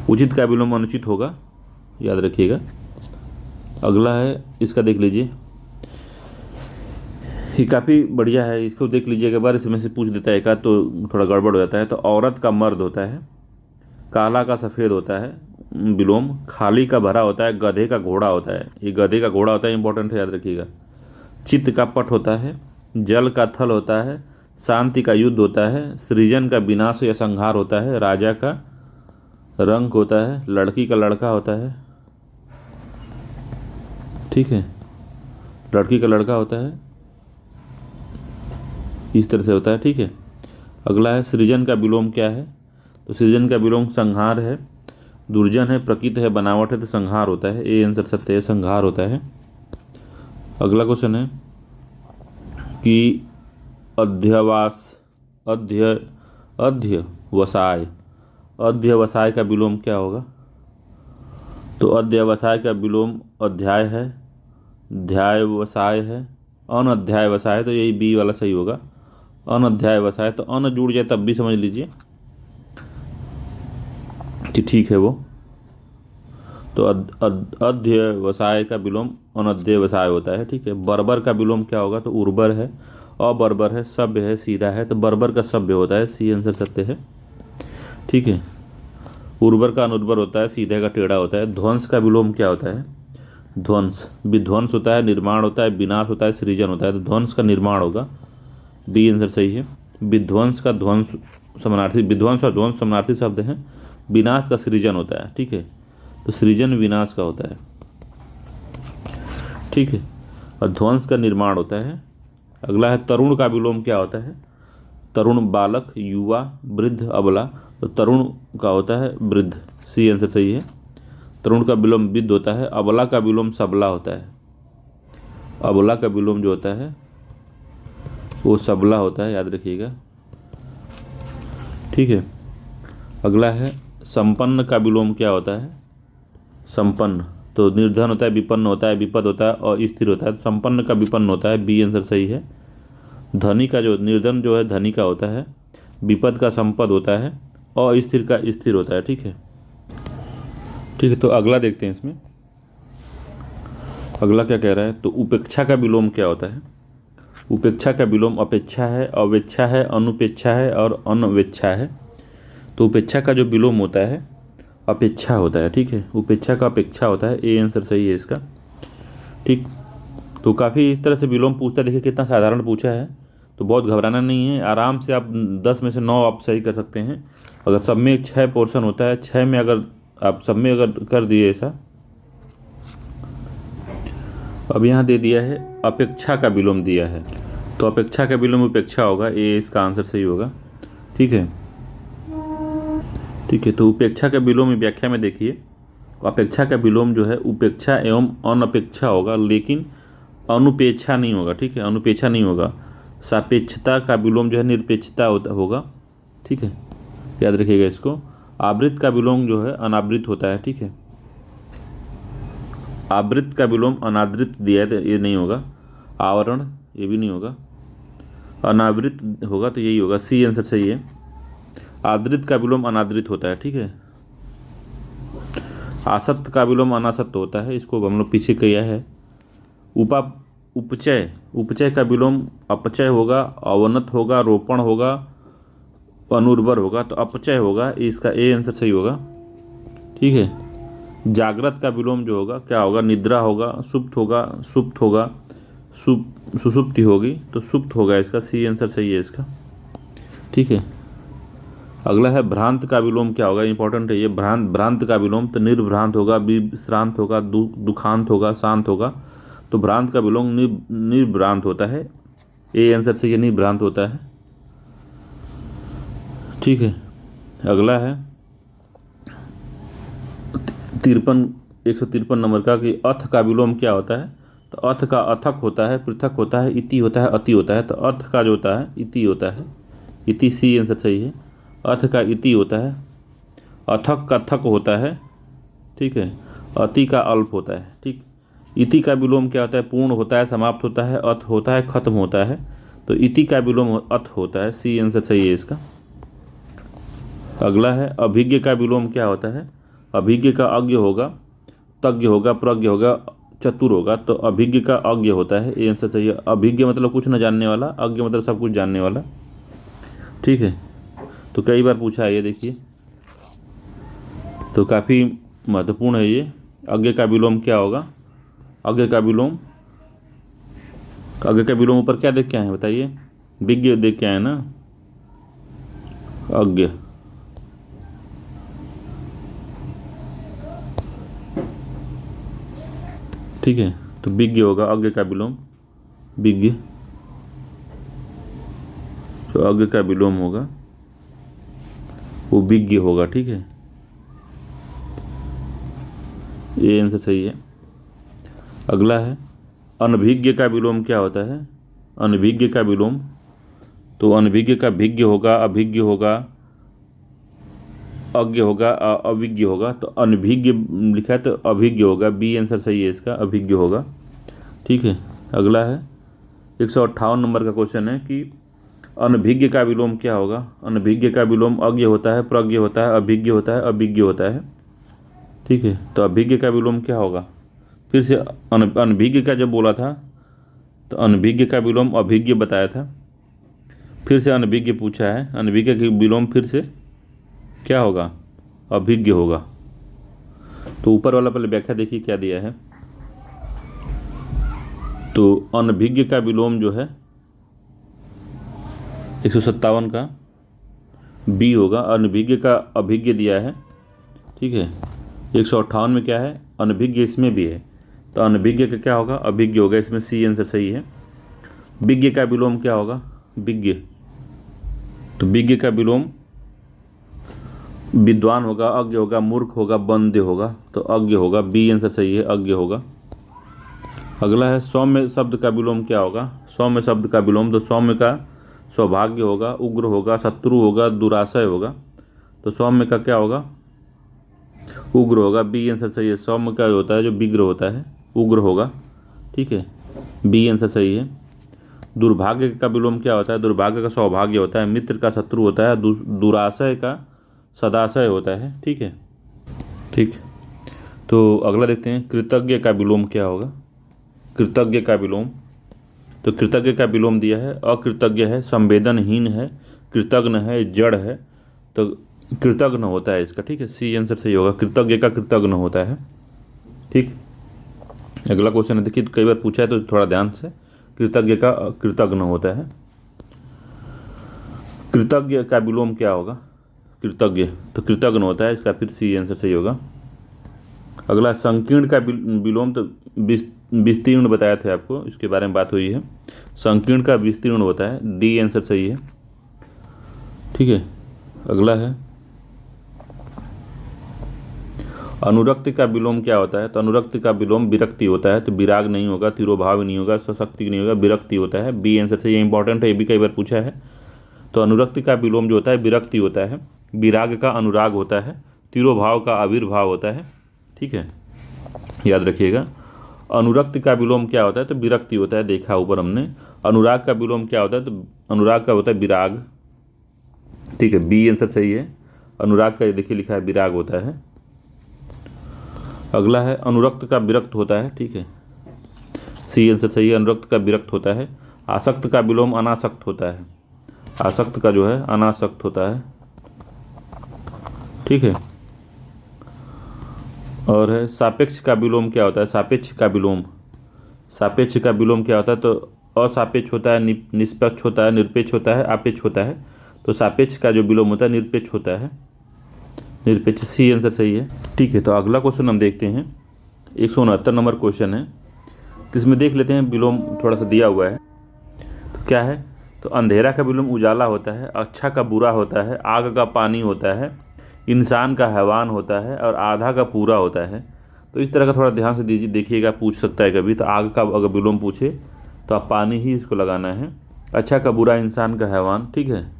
उचित का विलोम अनुचित होगा, याद रखिएगा। अगला है, इसका देख लीजिए, ये काफ़ी बढ़िया है, इसको देख लीजिएगा एक बार, इसमें से पूछ देता है एक आध तो थोड़ा गड़बड़ हो जाता है। तो औरत का मर्द होता है, काला का सफ़ेद होता है विलोम, खाली का भरा होता है, गधे का घोड़ा होता है। ये गधे का घोड़ा होता है, इंपॉर्टेंट है, याद रखिएगा। चित्त का पट होता है, जल का थल होता है, शांति का युद्ध होता है, सृजन का विनाश या संहार होता है, राजा का रंग होता है, लड़की का लड़का होता है, ठीक है, लड़की का लड़का होता है, इस तरह से होता है, ठीक है। अगला है, सृजन का विलोम क्या है? तो सृजन का विलोम संहार है, दुर्जन है, प्रकृति है, बनावट है। तो संहार होता है, ए आंसर सत्य है, संहार होता है। अगला क्वेश्चन है कि अध्यवसाय का विलोम क्या होगा? तो अध्यवसाय का विलोम अध्याय है, ध्यायवसाय है, अनध्यायवसाय है। तो यही बी वाला सही होगा, अनध्यायवसाय। तो अन जुड़ जाए तब भी समझ लीजिए कि ठीक है वो। तो अध्यवसाय का विलोम अनध्यवसाय होता है, ठीक है। बर्बर का विलोम क्या होगा? तो उर्वर है, अबर्बर है, सभ्य है, सीधा है। तो बर्बर का सभ्य होता है, सी आंसर सत्य है, ठीक है। उर्वर का अनुर्वर होता है, सीधे का टेढ़ा होता है। ध्वंस का विलोम क्या होता है? ध्वंस, विध्वंस होता है, निर्माण होता है, विनाश होता है, सृजन होता है। तो ध्वंस का निर्माण होगा, बी आंसर सही है। विध्वंस का ध्वंस समानार्थी, विध्वंस और ध्वंस समानार्थी शब्द हैं। विनाश का सृजन होता है, ठीक है। तो सृजन विनाश का होता है, ठीक है। और ध्वंस का निर्माण होता है। अगला है, तरुण का विलोम क्या होता है? तरुण बालक, युवा, वृद्ध, अबला। तो तरुण का होता है वृद्ध, सी आंसर सही है। तरुण का विलोम विद्ध होता है। अबला का विलोम सबला होता है। अबला का विलोम जो होता है वो सबला होता है, याद रखिएगा, ठीक है। अगला है, संपन्न का विलोम क्या होता है? संपन्न, तो निर्धन होता है, विपन्न होता है, विपद होता है और स्थिर होता है। तो संपन्न का विपन्न होता है, बी आंसर सही है। धनी का जो निर्धन जो है धनी का होता है, विपद का संपद होता है और स्थिर का स्थिर होता है, ठीक है, ठीक है। तो अगला देखते हैं, इसमें अगला क्या कह रहा है? तो उपेक्षा का विलोम क्या होता है? उपेक्षा का विलोम अपेक्षा है, अवेच्छा है, अनुपेक्षा है और अनवेच्छा है। तो उपेक्षा का जो विलोम होता है अपेक्षा होता है, ठीक है। उपेक्षा का अपेक्षा होता है, ए आंसर सही है इसका, ठीक। तो काफ़ी इस तरह से विलोम पूछता है, देखिए कितना साधारण पूछा है। तो बहुत घबराना नहीं है, आराम से आप 10 में से 9 आप सही कर सकते हैं। अगर सब में 6 पोर्शन होता है, 6 में अगर आप सब में अगर कर दिए ऐसा। अब यहाँ दे दिया है अपेक्षा का विलोम दिया है, तो अपेक्षा का विलोम उपेक्षा होगा, ए इसका आंसर सही होगा, ठीक है, ठीक है। तो उपेक्षा का विलोम व्याख्या में देखिए, अपेक्षा का विलोम जो है उपेक्षा एवं अनपेक्षा होगा, लेकिन अनुपेक्षा नहीं होगा, ठीक है, अनुपेक्षा नहीं होगा। सापेक्षता का विलोम जो है निरपेक्षता होगा, ठीक है। याद रखिएगा इसको। आवृत्त का विलोम जो है अनावृत होता है, ठीक है। आवृत्त का विलोम अनादृत दिया है तो ये नहीं होगा। आवरण ये भी नहीं होगा। अनावृत होगा तो यही होगा, सी आंसर सही है। आदृत का विलोम अनादृत होता है, ठीक है। आसक्त का विलोम अनासक्त होता है, इसको हम लोग पीछे किया है। उपचय, उपचय का विलोम अपचय होगा, अवनत होगा, रोपण होगा, अनुर्वर होगा, तो अपचय होगा, इसका ए आंसर सही होगा, ठीक है। जागृत का विलोम जो होगा क्या होगा, निद्रा होगा, सुप्त होगा, सुप्त होगा, सुसुप्ति होगी, तो सुप्त होगा, इसका सी आंसर सही है इसका, ठीक है। अगला है भ्रांत का विलोम क्या होगा, इंपॉर्टेंट है ये। भ्रांत का विलोम तो निर्भ्रांत होगा, विश्रांत होगा, दुखांत होगा, शांत होगा, तो भ्रांत का विलोम निर्भ्रांत होता है, ए आंसर से ये निर्भ्रांत होता है, ठीक है। अगला है 153 नंबर का कि अथ का विलोम क्या होता है, तो अथ का अथक होता है, पृथक होता है, इति होता है, अति होता है, तो अथ का जो होता है इति होता है, इति सी आंसर सही है। अथ का इति होता है, अथक का थक होता है, ठीक है, अति का अल्प होता है, ठीक। इति का विलोम क्या होता है, पूर्ण होता है, समाप्त होता है, अथ होता है, खत्म होता है, तो इति का विलोम अथ होता है, सी आंसर सही है इसका। अगला है अभिज्ञ का विलोम क्या होता है, अभिज्ञ का अज्ञ होगा, तज्ञ होगा, प्रज्ञ होगा, चतुर होगा, तो अभिज्ञ का अज्ञ होता है, ये आंसर सही है। अभिज्ञ मतलब कुछ न जानने वाला, अज्ञ मतलब सब कुछ जानने वाला, ठीक है। तो कई बार पूछा है ये, देखिए तो काफ़ी महत्वपूर्ण है ये। अज्ञ का विलोम क्या होगा, अज्ञ का विलोम, अज्ञ का विलोम ऊपर क्या देख के आए हैं बताइए, विज्ञ देख के आए ना, अज्ञ, ठीक है, तो विज्ञ होगा अज्ञ का विलोम, विज्ञ, जो अज्ञ का विलोम होगा वो विज्ञ होगा, ठीक है, ये आंसर सही है। अगला है अनभिज्ञ का विलोम क्या होता है, अनभिज्ञ का विलोम, तो अनभिज्ञ का भिज्ञ होगा, अभिज्ञ होगा, अज्ञ होगा, अविज्ञ होगा, तो अनभिज्ञ लिखा है तो अभिज्ञ होगा, बी आंसर सही है इसका, अभिज्ञ होगा, ठीक है। अगला है 158 नंबर का क्वेश्चन है कि अनभिज्ञ का विलोम क्या होगा, अनभिज्ञ का विलोम अज्ञ होता है, प्रज्ञ होता है, अभिज्ञ होता है, अविज्ञ होता है, ठीक है। तो अभिज्ञ का विलोम क्या होगा, फिर से अनभिज्ञ का जब बोला था तो अनभिज्ञ का विलोम अभिज्ञ बताया था, फिर से अनभिज्ञ पूछा है, अनभिज्ञ का विलोम फिर से क्या होगा, अभिज्ञ होगा। तो ऊपर वाला पहले व्याख्या देखिए क्या दिया है, तो अनभिज्ञ का विलोम जो है 157 का बी होगा, अनभिज्ञ का अभिज्ञ दिया है, ठीक है। 158 में क्या है, अनभिज्ञ इसमें भी है, तो अनभिज्ञ का क्या होगा, अभिज्ञ होगा, इसमें सी आंसर सही है। विज्ञ का विलोम क्या होगा, विज्ञ, तो विज्ञ का विलोम विद्वान होगा, अज्ञ होगा, मूर्ख होगा, बंध्य होगा, तो अज्ञ होगा, बी आंसर सही है, अज्ञ होगा। अगला है सौम्य शब्द का विलोम क्या होगा, सौम्य शब्द का विलोम, तो सौम्य का सौभाग्य होगा, उग्र होगा, शत्रु होगा, दुराशय होगा, तो सौम्य का क्या होगा, उग्र होगा, बी आंसर सही है। सौम्य का होता है जो विग्र होता है, उग्र होगा, ठीक है, बी आंसर सही है। दुर्भाग्य का विलोम क्या होता है, दुर्भाग्य का सौभाग्य होता है, मित्र का शत्रु होता है, दुराशय का सदाशय होता है, ठीक है, ठीक। तो अगला देखते हैं कृतज्ञ का विलोम क्या होगा, कृतज्ञ का विलोम, तो कृतज्ञ का विलोम दिया है, अकृतज्ञ है, संवेदनहीन है, कृतज्ञ है, जड़ है, तो कृतज्ञ होता है इसका, ठीक है, सी आंसर सही होगा, कृतज्ञ का कृतज्ञ होता है, ठीक। अगला क्वेश्चन है, देखिए कई बार पूछा है तो थोड़ा ध्यान से, कृतज्ञ का कृतज्ञ होता है, कृतज्ञ का विलोम क्या होगा, कृतज्ञ, तो कृतज्ञ होता है, इसका फिर सी आंसर सही होगा। अगला संकीर्ण का विलोम, तो विस्तीर्ण बताया थे आपको, इसके बारे में बात हुई है, संकीर्ण का विस्तीर्ण होता है, डी आंसर सही है, ठीक है। अगला है अनुरक्ति का विलोम क्या होता है, तो अनुरक्ति का विलोम विरक्ति होता है, तो विराग नहीं होगा, तिरोभाव नहीं होगा, सशक्ति नहीं होगा, विरक्ति होता है, बी आंसर से, ये इंपॉर्टेंट है, ये भी कई बार पूछा है। तो अनुरक्ति का विलोम जो होता है विरक्ति होता है, विराग का अनुराग होता है, तिरोभाव का आविर्भाव होता है, ठीक है, याद रखिएगा। अनुरक्ति का विलोम क्या होता है, तो विरक्ति होता है, देखा ऊपर हमने। अनुराग का विलोम क्या होता है, तो अनुराग का होता है विराग, ठीक है, बी आंसर सही है। अनुराग का देखिए लिखा है विराग होता है। अगला है अनुरक्त का विरक्त होता है, ठीक है, सी आंसर सही है, अनुरक्त का विरक्त होता है। आसक्त का विलोम अनासक्त होता है, आसक्त का जो है अनासक्त होता है, ठीक है। और है सापेक्ष का विलोम क्या होता है, सापेक्ष का विलोम, सापेक्ष का विलोम क्या होता है, तो असापेक्ष होता है, निष्पक्ष होता है, निरपेक्ष होता है, आपेक्ष होता है। तो सापेक्ष का जो विलोम होता है निरपेक्ष होता है, निरपेक्ष, सी आंसर सही है, ठीक है। तो अगला क्वेश्चन हम देखते हैं, 169 नंबर क्वेश्चन है, तो इसमें देख लेते हैं विलोम थोड़ा सा दिया हुआ है। तो क्या है, तो अंधेरा का विलोम उजाला होता है, अच्छा का बुरा होता है, आग का पानी होता है, इंसान का हैवान होता है, और आधा का पूरा होता है। तो इस तरह का थोड़ा ध्यान से दीजिए, देखिएगा पूछ सकता है कभी। तो आग का अगर विलोम पूछे तो आप पानी ही इसको लगाना है। अच्छा का बुरा, इंसान का हैवान, ठीक है।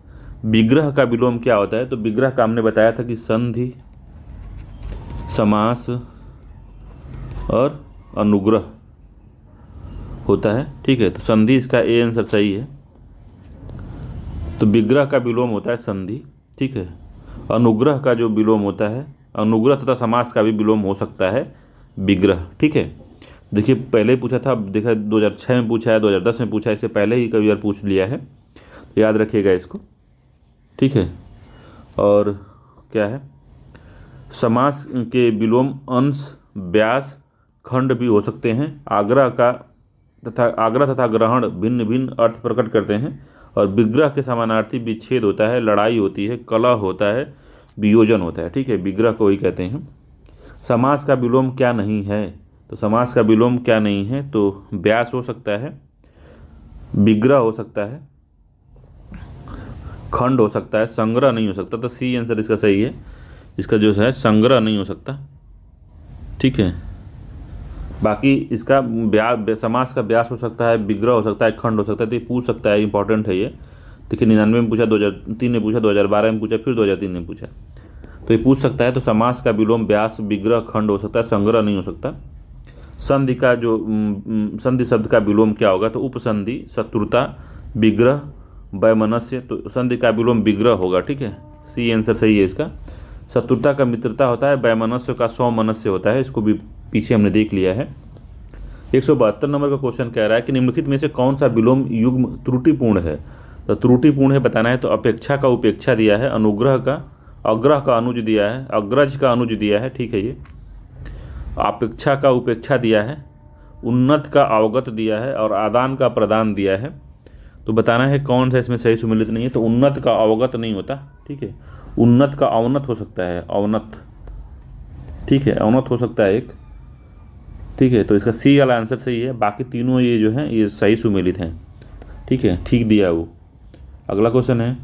विग्रह का विलोम क्या होता है, तो विग्रह का हमने बताया था कि संधि, समास और अनुग्रह होता है, ठीक है। तो संधि इसका ए आंसर सही है। तो विग्रह का विलोम होता है संधि, ठीक है। अनुग्रह का जो विलोम होता है, अनुग्रह तथा समास का भी विलोम हो सकता है विग्रह, ठीक है। देखिए पहले ही पूछा था, देखा 2006 में पूछा है, 2010 में पूछा है, इससे पहले ही कई बार पूछ लिया है, तो याद रखिएगा इसको, ठीक है। और क्या है, समास के विलोम अंश, व्यास, खंड भी हो सकते हैं। आग्रह तथा ग्रहण भिन्न भिन्न अर्थ प्रकट करते हैं। और विग्रह के समानार्थी विच्छेद होता है, लड़ाई होती है, कलह होता है, वियोजन होता है, ठीक है। विग्रह को ही कहते हैं। समास का विलोम क्या नहीं है, तो समास का विलोम क्या नहीं है, तो व्यास हो सकता है, विग्रह हो सकता है, खंड हो सकता है, संग्रह नहीं हो सकता। तो सी आंसर इसका सही है, इसका जो है संग्रह नहीं हो सकता, ठीक है। बाकी इसका समास का व्यास हो सकता है, विग्रह हो सकता है, खंड हो सकता है। तो ये पूछ सकता है, इंपॉर्टेंट है ये। देखिए 99 में पूछा, 2003 में पूछा, 2012 में पूछा, फिर 2003 में पूछा, तो ये पूछ सकता है। तो समास का विलोम व्यास, विग्रह, खंड हो सकता है, संग्रह नहीं हो सकता। संधि का जो संधि शब्द का विलोम क्या होगा, तो उपसंधि, शत्रुता, विग्रह, वैमनस्य। तो संधि का विलोम विग्रह होगा, ठीक है, सी आंसर सही है इसका। शत्रुता का मित्रता होता है, वैमनस्य का सौमनस्य होता है, इसको भी पीछे हमने देख लिया है। 172 नंबर का क्वेश्चन कह रहा है कि निम्नलिखित में से कौन सा विलोम युग्म त्रुटिपूर्ण है। तो त्रुटिपूर्ण है बताना है, तो अपेक्षा का उपेक्षा दिया है, अनुग्रह का अग्रह का अनुज दिया है, अग्रज का अनुज दिया है, ठीक है। ये अपेक्षा का उपेक्षा दिया है, उन्नत का अवगत दिया है, और आदान का प्रदान दिया है। तो बताना है कौन सा इसमें सही सुमेलित नहीं है। तो उन्नत का अवगत नहीं होता, ठीक है। उन्नत का अवनत हो सकता है, अवनत, ठीक है, अवनत हो सकता है एक, ठीक है। तो इसका सी वाला आंसर सही है। बाकी तीनों ये जो हैं ये सही सुमेलित हैं, ठीक है, ठीक दिया वो। अगला क्वेश्चन है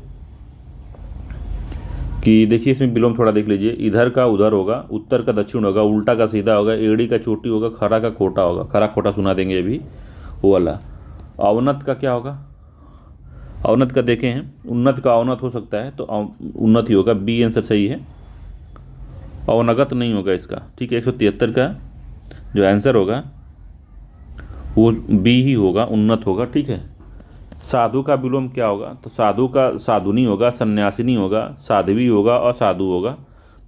कि देखिए इसमें विलोम थोड़ा देख लीजिए। इधर का उधर होगा, उत्तर का दक्षिण होगा, उल्टा का सीधा होगा, एड़ी का चोटी होगा, खरा का खोटा होगा। खरा खोटा सुना देंगे अभी वो वाला। अवनत का क्या होगा, अवनत का देखे हैं, उन्नत का अवनत हो सकता है, तो उन्नत ही होगा, बी आंसर सही है। अवनगत नहीं होगा इसका, ठीक है। 173 का जो आंसर होगा वो बी ही होगा, उन्नत होगा, ठीक है। साधु का विलोम क्या होगा, तो साधु का साधुनी होगा, सन्यासिनी होगा, साध्वी होगा, असाधु होगा।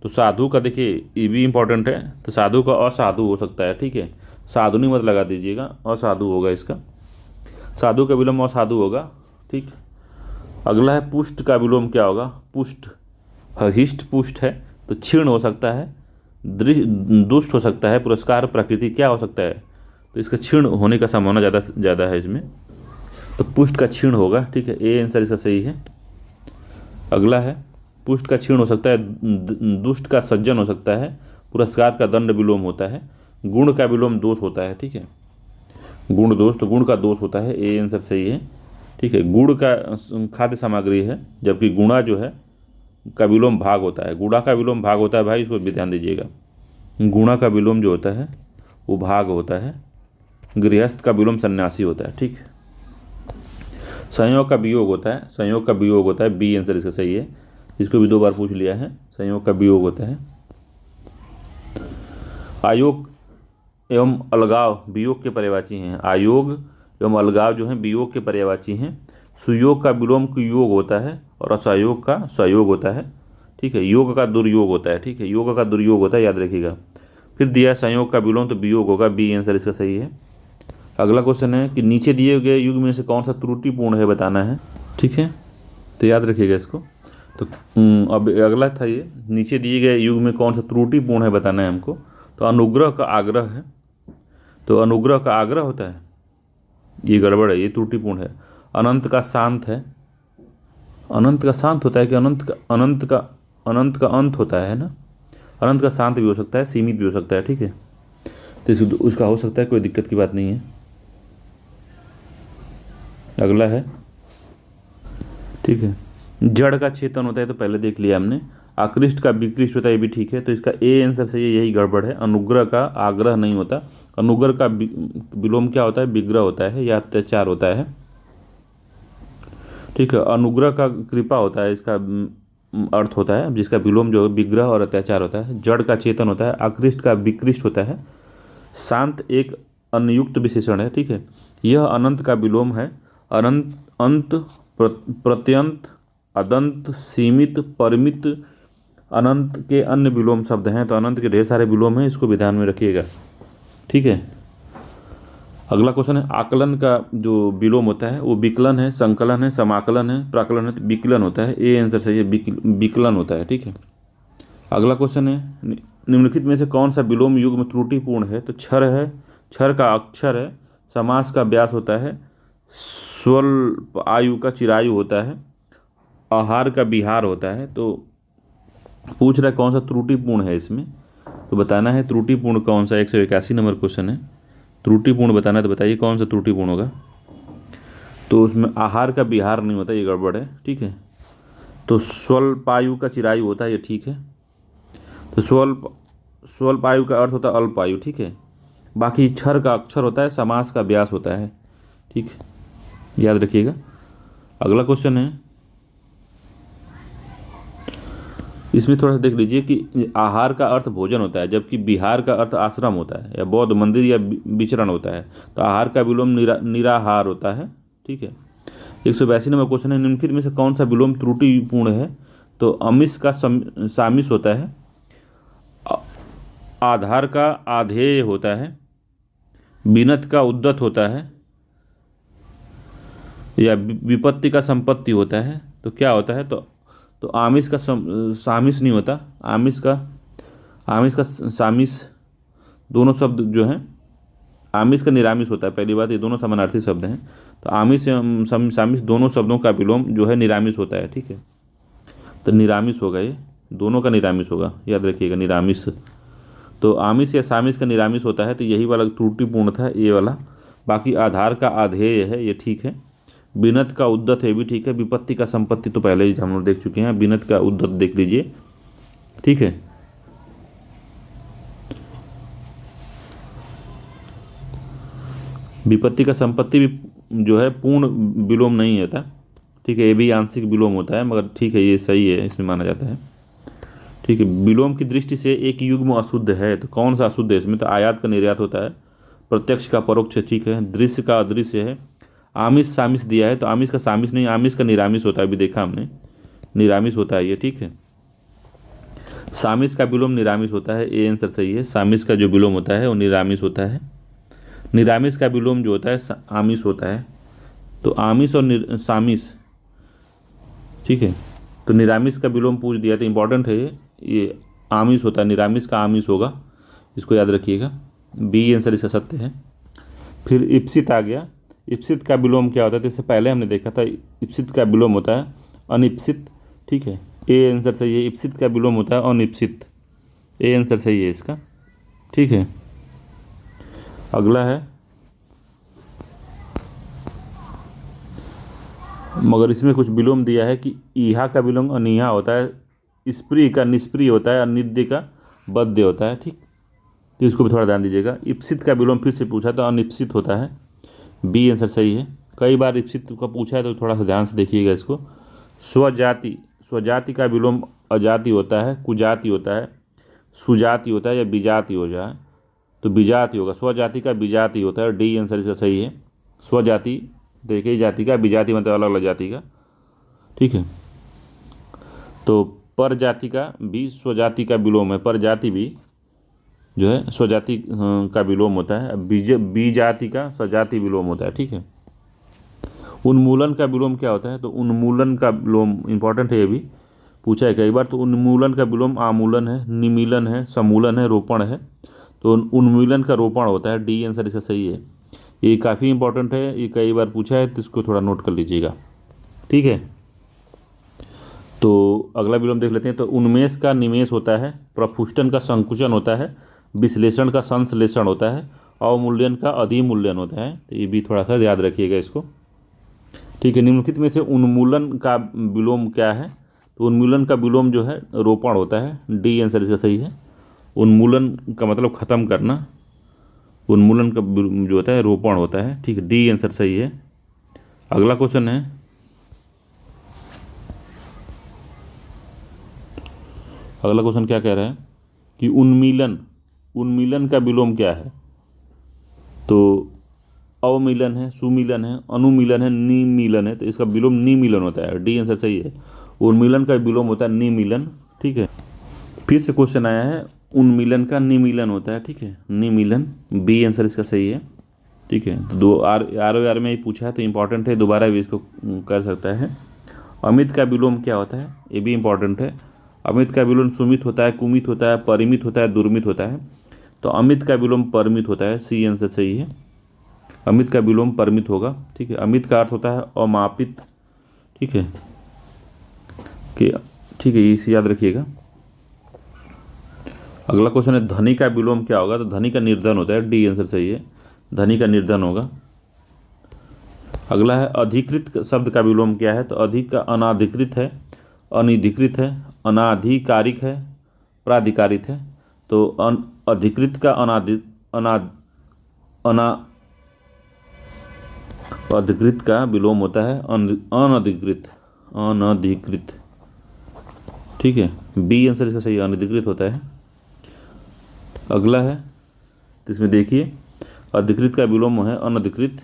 तो साधु का देखिए ये भी इंपॉर्टेंट है, तो साधु का असाधु हो सकता है, ठीक है। साधुनी मत लगा दीजिएगा, असाधु होगा इसका। साधु का विलोम असाधु होगा, ठीक। अगला है पुष्ट का विलोम क्या होगा, पुष्ट, हिष्ट पुष्ट है, तो क्षीण हो सकता है, दुष्ट हो सकता है, पुरस्कार प्रकृति क्या हो सकता है, तो इसका क्षीण होने का संभावना ज़्यादा है इसमें। तो पुष्ट का क्षीण होगा, ठीक है, ए आंसर इसका सही है। अगला है पुष्ट का क्षीण हो सकता है, दुष्ट का सज्जन हो सकता है, पुरस्कार का दंड विलोम होता है, गुण का विलोम दोष होता है, ठीक है। गुण दोष, तो गुण का दोष होता है, ए आंसर सही है, ठीक है। गुड़ का खाद्य सामग्री है, जबकि गुणा जो है का विलोम भाग होता है। गुणा का विलोम भाग होता है भाई, इसको भी ध्यान दीजिएगा। गुणा का विलोम जो होता है वो भाग होता है। गृहस्थ का विलोम सन्यासी होता है, ठीक। संयोग का वियोग होता है, संयोग का वियोग होता है, बी आंसर इसका सही है। इसको भी 2 बार पूछ लिया है। संयोग का वियोग होता है। आयोग एवं अलगाव वियोग के पर्यायवाची हैं। आयोग एवं अलगाव जो हैं वियोग के पर्यायवाची हैं। सुयोग का विलोम कुयोग होता है और असहयोग का सहयोग होता है। ठीक है, योग का दुर्योग होता है। ठीक है, योग का दुर्योग होता है, याद रखिएगा। फिर दिया संयोग का विलोम तो वियोग होगा, बी आंसर इसका सही है। अगला क्वेश्चन है कि नीचे दिए गए युग में से कौन सा त्रुटिपूर्ण है बताना है। ठीक है, तो याद रखिएगा इसको। तो अब अगला था ये, नीचे दिए गए युग में कौन सा त्रुटिपूर्ण है बताना है हमको। तो अनुग्रह का आग्रह है। तो अनुग्रह का आग्रह होता है, ये गड़बड़ है, ये त्रुटिपूर्ण है। अनंत का शांत है। अनंत का शांत होता है कि अनंत का अंत होता है ना। अनंत का शांत भी हो सकता है, सीमित भी हो सकता है। ठीक है, तो उसका हो सकता है, कोई दिक्कत की बात नहीं है। अगला है, ठीक है, जड़ का चेतन होता है, तो पहले देख लिया हमने। आकृष्ट का विकृष्ट होता है, ये भी ठीक है। तो इसका ए आंसर सही है, यही गड़बड़ है। अनुग्रह का आग्रह नहीं होता। अनुग्रह का विलोम क्या होता है, विग्रह होता है या अत्याचार होता है। ठीक है, अनुग्रह का कृपा होता है, इसका अर्थ होता है, जिसका विलोम जो विग्रह और अत्याचार होता है। जड़ का चेतन होता है। आकृष्ट का विकृष्ट होता है। शांत एक अनयुक्त विशेषण है। ठीक है, यह अनंत का विलोम है। अनंत, अंत, प्रत्यंत, अदंत, सीमित, परिमित अनंत के अन्य विलोम शब्द हैं। तो अनंत के ढेर सारे विलोम हैं, इसको भी ध्यान में रखिएगा। ठीक है, अगला क्वेश्चन है, आकलन का जो विलोम होता है वो विकलन है, संकलन है, समाकलन है, प्राकलन है। तो विकलन होता है, ए आंसर सही है, विकलन होता है। ठीक है, अगला क्वेश्चन है, निम्नलिखित में से कौन सा विलोम युग में त्रुटिपूर्ण है। तो क्षर है, क्षर का अक्षर है। समास का व्यास होता है। स्वल्प आयु का चिरायु होता है। आहार का विहार होता है। तो पूछ रहा है कौन सा त्रुटिपूर्ण है इसमें, तो बताना है त्रुटिपूर्ण कौन सा। 181 नंबर क्वेश्चन है, त्रुटिपूर्ण बताना है। तो बताइए कौन सा त्रुटिपूर्ण होगा। तो उसमें आहार का विहार नहीं होता, ये गड़बड़ है। ठीक है, तो स्वल्पायु का चिरायु होता है, ये ठीक है। तो स्वल्पायु का अर्थ होता है अल्पायु। ठीक है, बाकी क्षर का अक्षर होता है, समास का व्यास होता है। ठीक है, याद रखिएगा। अगला क्वेश्चन है, इसमें थोड़ा सा देख लीजिए कि आहार का अर्थ भोजन होता है, जबकि विहार का अर्थ आश्रम होता है या बौद्ध मंदिर या विचरण होता है। तो आहार का विलोम निराहार होता है। ठीक है, 182 नंबर क्वेश्चन है, निम्नलिखित में से कौन सा विलोम त्रुटिपूर्ण है। तो अमिश का सामिश होता है। आधार का आधेय होता है। बिनत का उद्दत होता है या विपत्ति का संपत्ति होता है। तो क्या होता है, तो आमिष का सामिश नहीं होता। आमिष का सामिश, दोनों शब्द जो हैं, आमिष का निरामिष होता है। पहली बात, ये दोनों समानार्थी शब्द हैं। तो आमिष एवं सामिश दोनों शब्दों का विलोम जो है निरामिष होता है। ठीक है, तो निरामिष होगा, ये दोनों का निरामिष होगा, याद रखिएगा, निरामिष। तो आमिष या सामिश का निरामिष होता है। तो यही वाला त्रुटिपूर्ण था, ये वाला। बाकी आधार का आधेय है, ये ठीक है। बिनत का उद्दत है, भी ठीक है। विपत्ति का संपत्ति तो पहले ही हम लोग देख चुके हैं। बिनत का उद्दत देख लीजिए। ठीक है, विपत्ति का संपत्ति भी जो है पूर्ण विलोम नहीं होता। ठीक है, ये भी आंशिक विलोम होता है, मगर ठीक है, ये सही है, इसमें माना जाता है। ठीक है, विलोम की दृष्टि से एक युग्म अशुद्ध है। तो कौन सा अशुद्ध है इसमें। तो आयात का निर्यात होता है। प्रत्यक्ष का परोक्ष, ठीक है। दृश्य का अदृश्य है। आमिष सामिश दिया है, तो आमिष का सामिश नहीं, आमिष का निरामिष होता है, अभी देखा हमने, निरामिष होता है ये। ठीक है, सामिश का विलोम निरामिष होता है, ए आंसर सही है। सामिश का जो विलोम होता है वो निरामिष होता है। निरामिष का विलोम जो होता है आमिष होता है। तो आमिष और सामिश, ठीक है। तो निरामिष का विलोम पूछ दिया, तो इंपॉर्टेंट है ये आमिष होता है, निरामिष का आमिष होगा, इसको याद रखिएगा। बी आंसर इसका सत्य है। फिर इप्सित आ गया। इप्सित का विलोम क्या होता है, तो इससे पहले हमने देखा था। इप्सित का विलोम होता है अनिप्सित। ठीक है, ए आंसर सही है। इप्सित का विलोम होता है अनिप्सित, ए आंसर सही है इसका। ठीक है, अगला है, मगर इसमें कुछ विलोम दिया है कि ईहा का विलोम अनिहा होता है, स्प्री का निष्प्रिय होता है, निद्य का बद्य होता है। ठीक, तो इसको भी थोड़ा ध्यान दीजिएगा। इप्सित का विलोम फिर से पूछा तो अनिप्सित होता है, बी आंसर सही है। कई बार इप्सित का पूछा है, तो थोड़ा सा ध्यान से देखिएगा इसको। स्वजाति, स्वजाति का विलोम अजाति होता है, कुजाति होता है, सुजाति होता है या विजाति हो जाए तो विजाति होगा। स्वजाति का विजाति होता है, डी आंसर इसका सही है। स्वजाति तो एक ही जाति का, विजाति मतलब अलग अलग जाति का, ठीक है। तो परजाति का भी स्वजाति का विलोम है, परजाति भी जो है स्वजाति का विलोम होता है। बीजाति का स्वजाति विलोम होता है, ठीक है। उन्मूलन का विलोम क्या होता है? तो उन्मूलन का विलोम इंपॉर्टेंट है, ये भी पूछा है कई बार। तो उन्मूलन का विलोम आमूलन है, निमीलन है, समूलन है, रोपण है। तो उन्मूलन का रोपण होता है, डी आंसर इसका सही है। ये काफ़ी इंपॉर्टेंट है, ये कई बार पूछा है, तो इसको थोड़ा नोट कर लीजिएगा, ठीक है। तो अगला विलोम देख लेते हैं। तो उन्मेष का निमेष होता है, प्रफुष्टन का संकुचन होता है, विश्लेषण का संश्लेषण होता है, अवमूल्यन का अधिमूल्यन होता है। तो ये भी थोड़ा सा याद रखिएगा इसको, ठीक है। निम्नलिखित में से उन्मूलन का विलोम क्या है? तो उन्मूलन का विलोम जो है रोपण होता है, डी आंसर इसका सही है। उन्मूलन का मतलब ख़त्म करना, उन्मूलन का जो होता है रोपण होता है, ठीक है, डी आंसर सही है। अगला क्वेश्चन है, अगला क्वेश्चन क्या कह रहा है कि उन्मीलन का विलोम क्या है? तो अवमिलन है, सुमिलन है, अनुमिलन है, निमीलन है। तो इसका विलोम निमीलन होता है, डी आंसर सही है। उन्मीलन का विलोम होता है निमीलन, ठीक है। फिर से क्वेश्चन आया है, उन्मीलन का निमीलन होता है, ठीक है, निमीलन, बी आंसर इसका सही है, ठीक है। तो दो आर में ही पूछा है तो इंपॉर्टेंट है, दोबारा भी इसको कर सकता है। अमित का विलोम क्या होता है? ये भी इंपॉर्टेंट है। अमित का विलोम सुमित होता है, कुमित होता है, परिमित होता है, दुर्मित होता है। तो अमित का विलोम परिमित होता है, सी आंसर सही है। अमित का विलोम परिमित होगा, ठीक है। अमित का अर्थ होता है अमापित, ठीक है, कि ठीक है, इसे याद रखिएगा। अगला क्वेश्चन है, धनी का विलोम क्या होगा? तो धनी का निर्धन होता है, डी आंसर सही है, धनी का निर्धन होगा। अगला है, अधिकृत शब्द का विलोम क्या है? तो अधिक का अनाधिकृत है, अनधिकृत है, अनाधिकारिक है, प्राधिकारित है। तो अधिकृत का अधिकृत का विलोम होता है अनधिकृत, ठीक है, बी आंसर इसका सही, अनधिकृत होता है। अगला है, तो इसमें देखिए, अधिकृत का विलोम है अनधिकृत,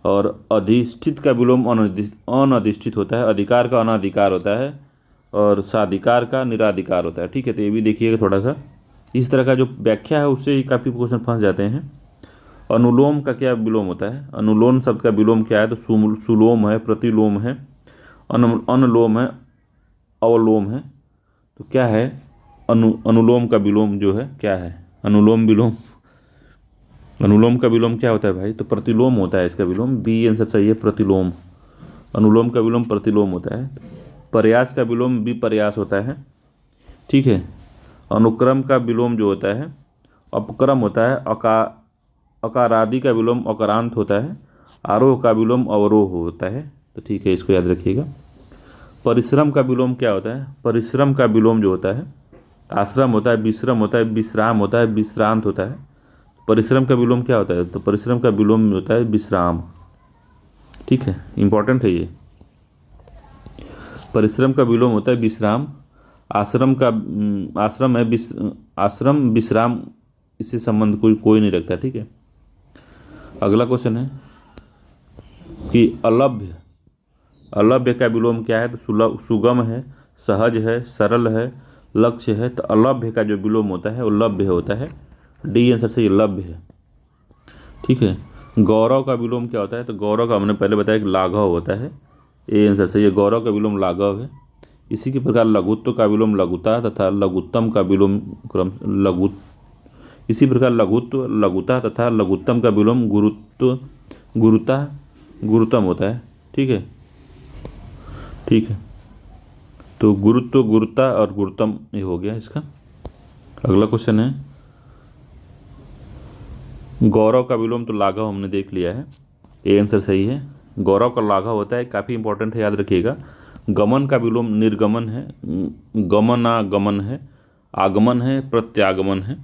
और अधिष्ठित का विलोम अनधिष्ठित होता है। अधिकार का अनाधिकार होता है, और साधिकार का निराधिकार होता है, ठीक है। तो ये भी देखिएगा थोड़ा सा, इस तरह का जो व्याख्या है उससे ही काफ़ी क्वेश्चन फंस जाते हैं। अनुलोम का क्या विलोम होता है? अनुलोम शब्द का विलोम क्या है? तो सुलोम है, प्रतिलोम है, अनुलोम है, अवलोम है। तो क्या है अनुलोम का विलोम जो है क्या है? अनुलोम का विलोम क्या होता है भाई? तो प्रतिलोम होता है इसका विलोम, बी आंसर सही है, प्रतिलोम। अनुलोम का विलोम प्रतिलोम होता है। प्रयास का विलोम विपर्यास होता है, ठीक है। अनुक्रम का विलोम जो होता है अपक्रम होता है। अकारादि का विलोम अकारांत होता है। आरोह का विलोम अवरोह होता है। तो ठीक है, इसको याद रखिएगा। परिश्रम का विलोम क्या होता है? परिश्रम का विलोम जो होता है आश्रम होता है, विश्रम होता है, विश्राम होता है, विश्रांत होता है। परिश्रम का विलोम क्या होता है? तो परिश्रम का विलोम होता है विश्राम, ठीक है, इंपॉर्टेंट है ये। परिश्रम का विलोम होता है विश्राम। आश्रम है आश्रम विश्राम, इससे संबंध कोई नहीं रखता, ठीक है। अगला क्वेश्चन है कि अलभ्य का विलोम क्या है? तो सुगम है, सहज है, सरल है, लक्ष्य है। तो अलभ्य का जो विलोम होता है वो लभ्य होता है, डी आंसर से लभ्य है, ठीक है। गौरव का विलोम क्या होता है? तो गौरव का हमने पहले बताया कि लाघव होता है, ए आंसर से ये गौरव का विलोम लाघव है। इसी के प्रकार लघुत्व का विलोम लघुता तथा लघुत्तम का विलोम इसी प्रकार लघुता तथा लघुत्तम का विलोम गुरुतम होता है, ठीक है, ठीक है। तो गुरुत्व, गुरुता और गुरुतम ये हो गया इसका। अगला क्वेश्चन है, गौरव का विलोम तो लाघव हमने देख लिया है, ए आंसर सही है। गौरव का लाघव होता है, काफ़ी इंपॉर्टेंट है, याद रखिएगा। गमन का विलोम निर्गमन है, गमनागमन है, आगमन है, प्रत्यागमन है।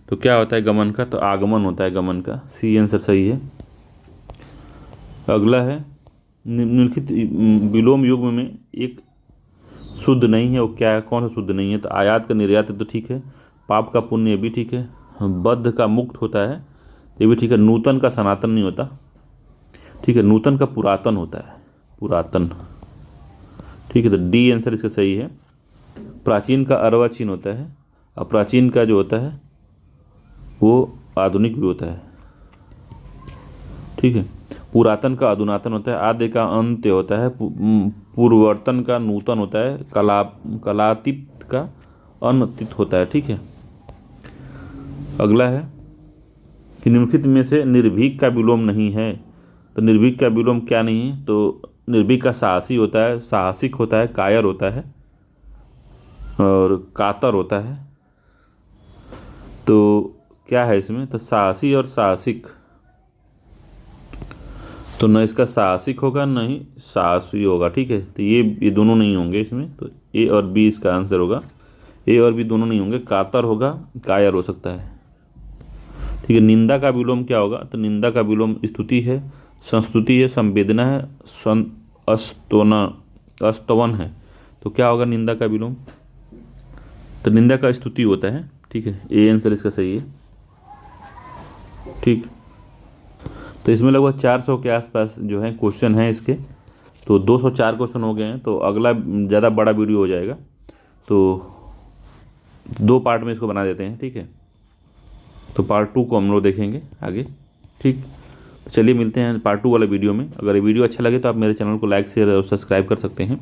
तो क्या होता है गमन का? तो आगमन होता है गमन का, सी आंसर सही है। अगला है, निम्नलिखित विलोम युग्म में एक शुद्ध नहीं है वो क्या है, कौन सा शुद्ध नहीं है? तो आयात का निर्यात है तो ठीक है, पाप का पुण्य ये भी ठीक है, बद्ध का मुक्त होता है ये भी ठीक है, नूतन का सनातन नहीं होता, ठीक है, नूतन का पुरातन होता है, पुरातन, ठीक है। तो डी आंसर इसका सही है। प्राचीन का अर्वाचीन होता है, और प्राचीन का जो होता है वो आधुनिक भी होता है, ठीक है। पुरातन का अधुनातन होता है, आद्य का अंत्य होता है, पूर्ववर्तन का नूतन होता है, कलातीत का अनतीत होता है, ठीक है। अगला है कि निम्नलिखित में से निर्भीक का विलोम नहीं है। तो निर्भीक का विलोम क्या नहीं है? तो निर्भीक का साहसी होता है, साहसिक होता है, कायर होता है और कातर होता है। तो क्या है इसमें? तो साहसी और साहसिक, तो न इसका साहसिक होगा न ही साहसी होगा, ठीक है। तो ये दोनों नहीं होंगे इसमें, तो ए और बी इसका आंसर होगा। ए और बी दोनों नहीं होंगे, कातर होगा, कायर हो सकता है, ठीक है। निंदा का विलोम क्या होगा? तो निंदा का विलोम स्तुति है, संस्तुति है, संवेदना है, अस्तवन है। तो क्या होगा निंदा का विलोम? तो निंदा का स्तुति होता है, ठीक है। ए आंसर इसका सही है, ठीक। तो इसमें लगभग 400 के आसपास जो है क्वेश्चन हैं इसके, तो 204 क्वेश्चन हो गए हैं। तो अगला ज़्यादा बड़ा वीडियो हो जाएगा, तो 2 पार्ट में इसको बना देते हैं, ठीक है। तो पार्ट 2 को हम लोग देखेंगे आगे, ठीक। तो चलिए मिलते हैं पार्ट 2 वाले वीडियो में। अगर ये वीडियो अच्छा लगे तो आप मेरे चैनल को लाइक शेयर और सब्सक्राइब कर सकते हैं,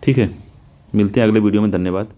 ठीक है। मिलते हैं अगले वीडियो में, धन्यवाद।